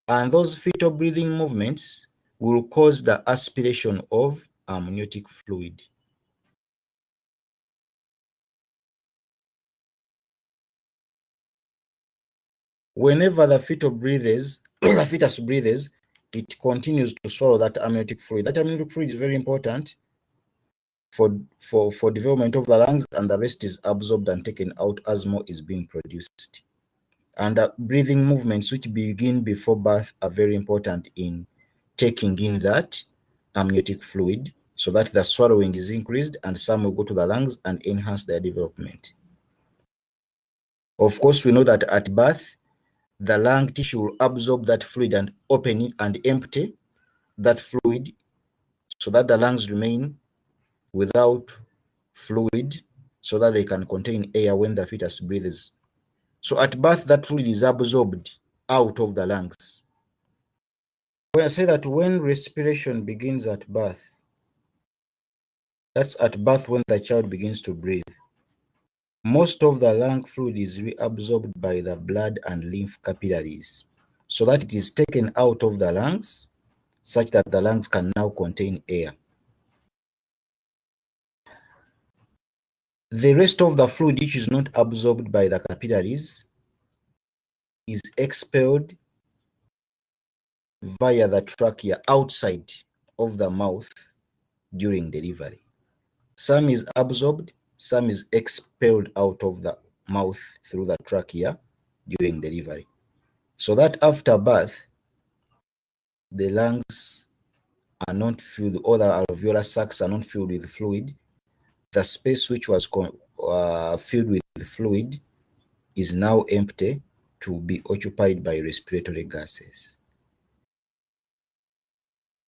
And those fetal breathing movements will cause the aspiration of amniotic fluid. Whenever the fetal breathes, the fetus breathes, it continues to swallow that amniotic fluid. That amniotic fluid is very important for development of the lungs, and the rest is absorbed and taken out as more is being produced. And the breathing movements which begin before birth are very important in taking in that amniotic fluid, so that the swallowing is increased and some will go to the lungs and enhance their development. Of course, we know that at birth, the lung tissue will absorb that fluid and open it and empty that fluid, so that the lungs remain without fluid, so that they can contain air when the fetus breathes. So at birth, that fluid is absorbed out of the lungs. When I say that when respiration begins at birth, that's at birth when the child begins to breathe. Most of the lung fluid is reabsorbed by the blood and lymph capillaries, so that it is taken out of the lungs, such that the lungs can now contain air. The rest of the fluid, which is not absorbed by the capillaries, is expelled via the trachea outside of the mouth during delivery. Some is absorbed, some is expelled out of the mouth through the trachea during delivery. So that after birth, the lungs are not filled, all the alveolar sacs are not filled with fluid. The space which was filled with fluid is now empty to be occupied by respiratory gases.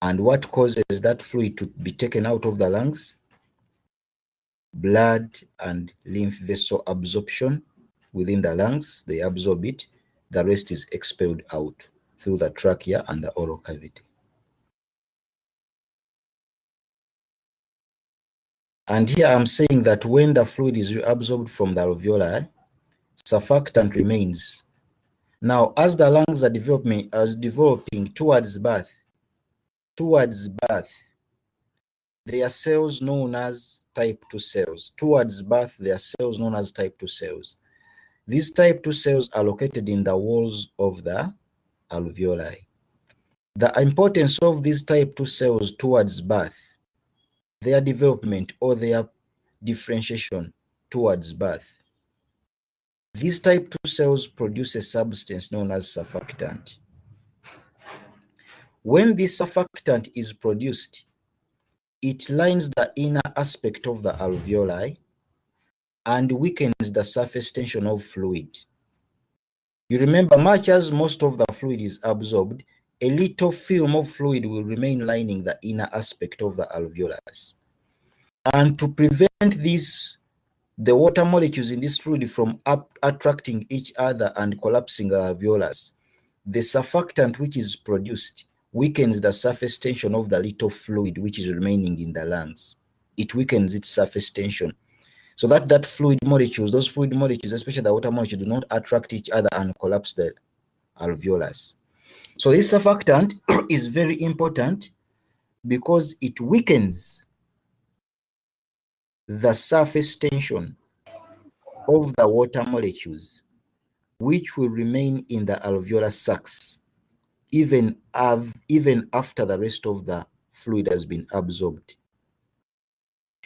And what causes that fluid to be taken out of the lungs? Blood and lymph vessel absorption within the lungs, they absorb it. The rest is expelled out through the trachea and the oral cavity. And here I'm saying that when the fluid is reabsorbed from the alveoli, surfactant remains. Now, as the lungs are developing towards birth, there are cells known as type 2 cells. Towards birth, there are cells known as type 2 cells. These type 2 cells are located in the walls of the alveoli. The importance of these type 2 cells towards birth, their development or their differentiation towards birth. These type 2 cells produce a substance known as surfactant. When this surfactant is produced, it lines the inner aspect of the alveoli and weakens the surface tension of fluid. You remember, much as most of the fluid is absorbed, a little film of fluid will remain lining the inner aspect of the alveolus. And to prevent this, the water molecules in this fluid from attracting each other and collapsing the alveolus, the surfactant which is produced weakens the surface tension of the little fluid which is remaining in the lungs. It weakens its surface tension, so that those fluid molecules, especially the water molecules, do not attract each other and collapse the alveolus. So this surfactant is very important because it weakens the surface tension of the water molecules, which will remain in the alveolar sacs even after the rest of the fluid has been absorbed.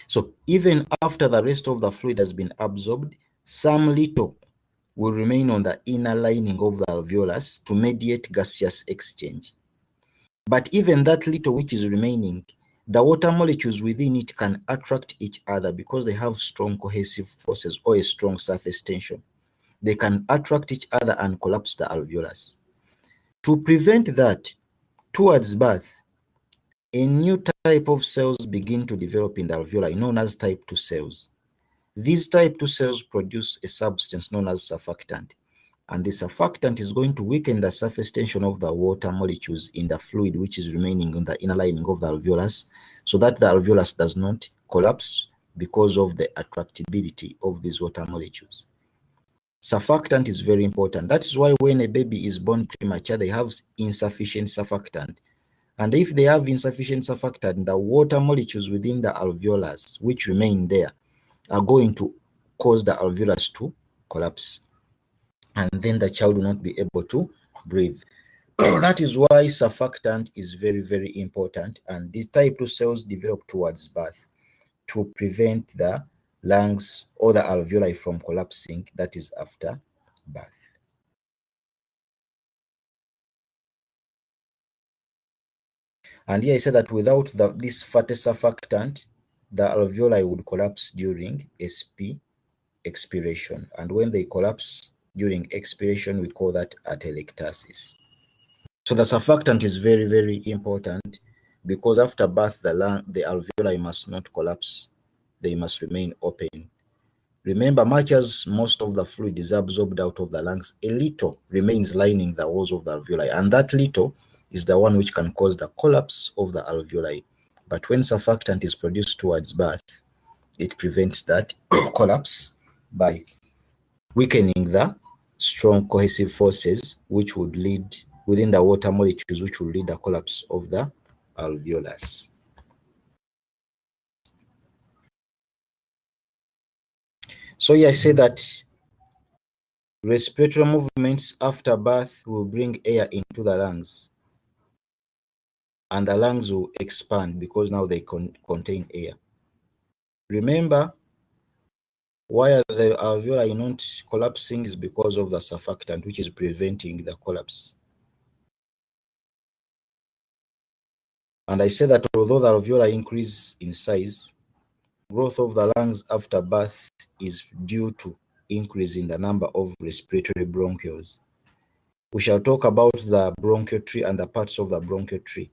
So even after the rest of the fluid has been absorbed, some little will remain on the inner lining of the alveolus to mediate gaseous exchange. But even that little which is remaining, the water molecules within it can attract each other because they have strong cohesive forces or a strong surface tension. They can attract each other and collapse the alveolus. To prevent that, towards birth, a new type of cells begin to develop in the alveoli known as type 2 cells. These type 2 cells produce a substance known as surfactant, and the surfactant is going to weaken the surface tension of the water molecules in the fluid which is remaining on the inner lining of the alveolus, so that the alveolus does not collapse because of the attractibility of these water molecules. Surfactant is very important. That is why when a baby is born premature, they have insufficient surfactant. And if they have insufficient surfactant, the water molecules within the alveolus, which remain there, are going to cause the alveolus to collapse. And then the child will not be able to breathe. That is why surfactant is very, very important. And these type 2 cells develop towards birth to prevent the lungs or the alveoli from collapsing, that is after birth. And here I said that without this fatty surfactant, the alveoli would collapse during expiration. And when they collapse during expiration, we call that atelectasis. So the surfactant is very, very important because after birth, the alveoli must not collapse. They must remain open. Remember, much as most of the fluid is absorbed out of the lungs, a little remains lining the walls of the alveoli, and that little is the one which can cause the collapse of the alveoli. But when surfactant is produced towards birth, it prevents that collapse by weakening the strong cohesive forces which would lead within the water molecules, which will lead the collapse of the alveolus. So here I say that respiratory movements after birth will bring air into the lungs, and the lungs will expand because now they contain air. Remember, why the alveoli are not collapsing is because of the surfactant, which is preventing the collapse. And I say that although the alveoli increase in size, growth of the lungs after birth is due to increase in the number of respiratory bronchioles. We shall talk about the bronchial tree and the parts of the bronchial tree.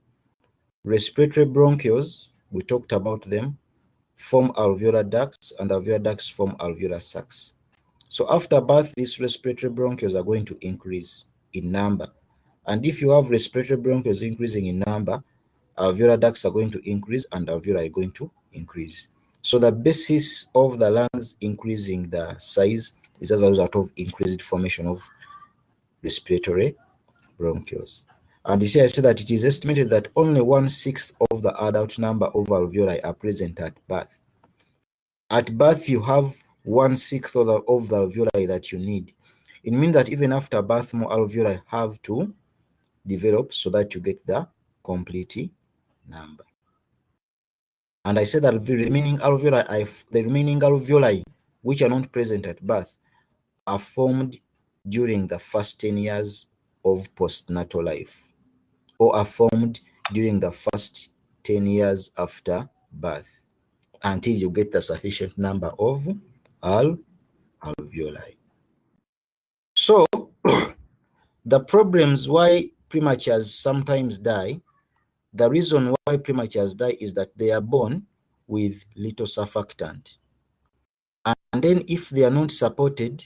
Respiratory bronchioles, we talked about them, form alveolar ducts, and alveolar ducts form alveolar sacs. So after birth, these respiratory bronchioles are going to increase in number. And if you have respiratory bronchioles increasing in number, alveolar ducts are going to increase and alveoli are going to increase. So the basis of the lungs increasing the size is as a result of increased formation of respiratory bronchioles. And you see, I said that it is estimated that only 1/6 of the adult number of alveoli are present at birth. At birth, you have 1/6 of the alveoli that you need. It means that even after birth, more alveoli have to develop so that you get the complete number. And I said that the remaining alveoli which are not present at birth are formed during the first 10 years of postnatal life, or are formed during the first 10 years after birth, until you get the sufficient number of alveoli. So the problems why prematures sometimes die, the reason why prematures die is that they are born with little surfactant. And then if they are not supported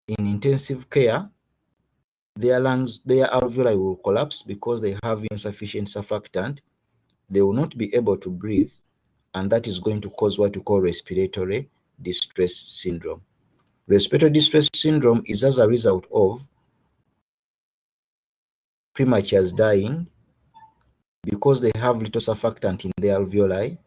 in intensive care, their alveoli will collapse because they have insufficient surfactant. They will not be able to breathe, and that is going to cause what we call respiratory distress syndrome. Respiratory distress syndrome is as a result of prematures dying because they have little surfactant in their alveoli,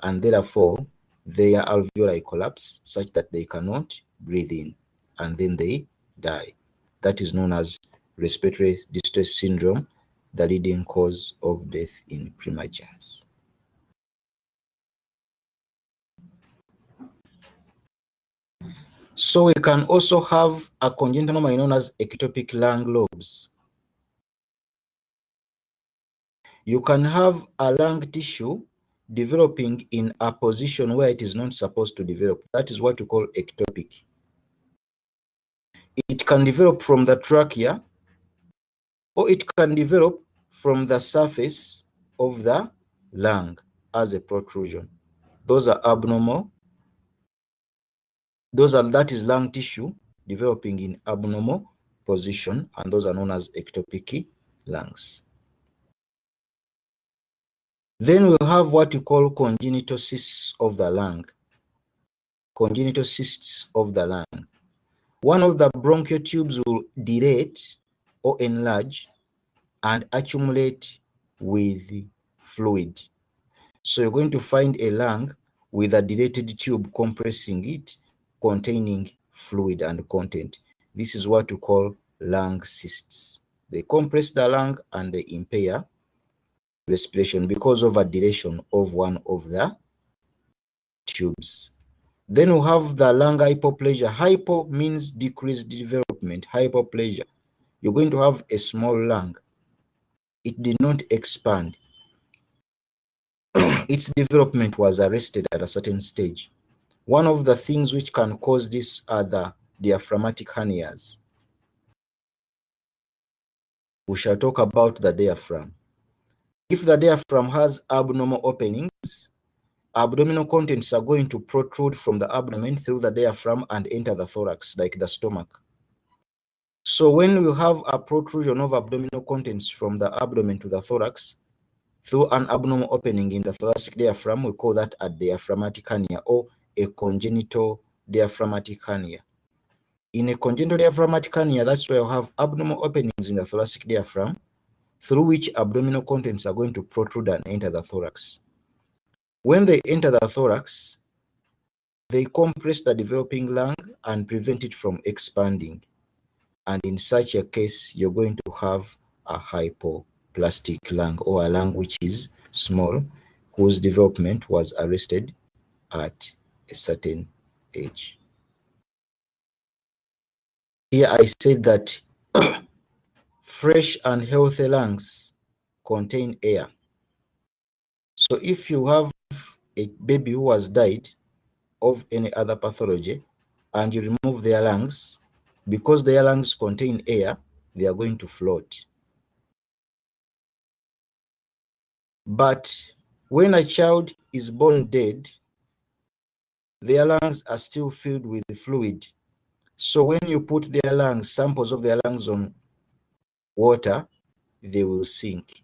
and therefore their alveoli collapse such that they cannot breathe in, and then they die. That is known as respiratory distress syndrome, the leading cause of death in prematures. So we can also have a congenital anomaly known as ectopic lung lobes. You can have a lung tissue developing in a position where it is not supposed to develop. That is what we call ectopic. It can develop from the trachea, or it can develop from the surface of the lung as a protrusion. Those are abnormal. That is lung tissue developing in abnormal position, and those are known as ectopic lungs. Then we'll have what we call congenital cysts of the lung. Congenital cysts of the lung. One of the bronchial tubes will dilate or enlarge and accumulate with fluid. So you're going to find a lung with a dilated tube compressing it, containing fluid and content. This is what we call lung cysts. They compress the lung and they impair respiration because of a dilation of one of the tubes. Then we have the lung hypoplasia. Hypo means decreased development. Hypoplasia. You're going to have a small lung. It did not expand. Its development was arrested at a certain stage. One of the things which can cause this are the diaphragmatic hernias. We shall talk about the diaphragm. If the diaphragm has abnormal openings, abdominal contents are going to protrude from the abdomen through the diaphragm and enter the thorax, like the stomach. So when you have a protrusion of abdominal contents from the abdomen to the thorax through an abnormal opening in the thoracic diaphragm, we call that a diaphragmatic hernia or a congenital diaphragmatic hernia. In a congenital diaphragmatic hernia, that's where you have abnormal openings in the thoracic diaphragm through which abdominal contents are going to protrude and enter the thorax. When they enter the thorax, they compress the developing lung and prevent it from expanding. And in such a case, you're going to have a hypoplastic lung, or a lung which is small, whose development was arrested at a certain age. Here I said that fresh and healthy lungs contain air. So if you have a baby who has died of any other pathology and you remove their lungs, because their lungs contain air, they are going to float. But when a child is born dead, their lungs are still filled with fluid. So when you put their lungs, samples of their lungs on water, they will sink.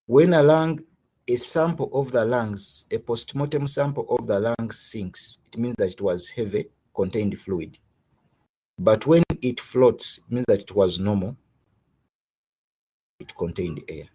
When a sample of the lungs, a postmortem sample of the lungs sinks, it means that it was heavy, contained fluid. But when it floats, it means that it was normal, it contained air.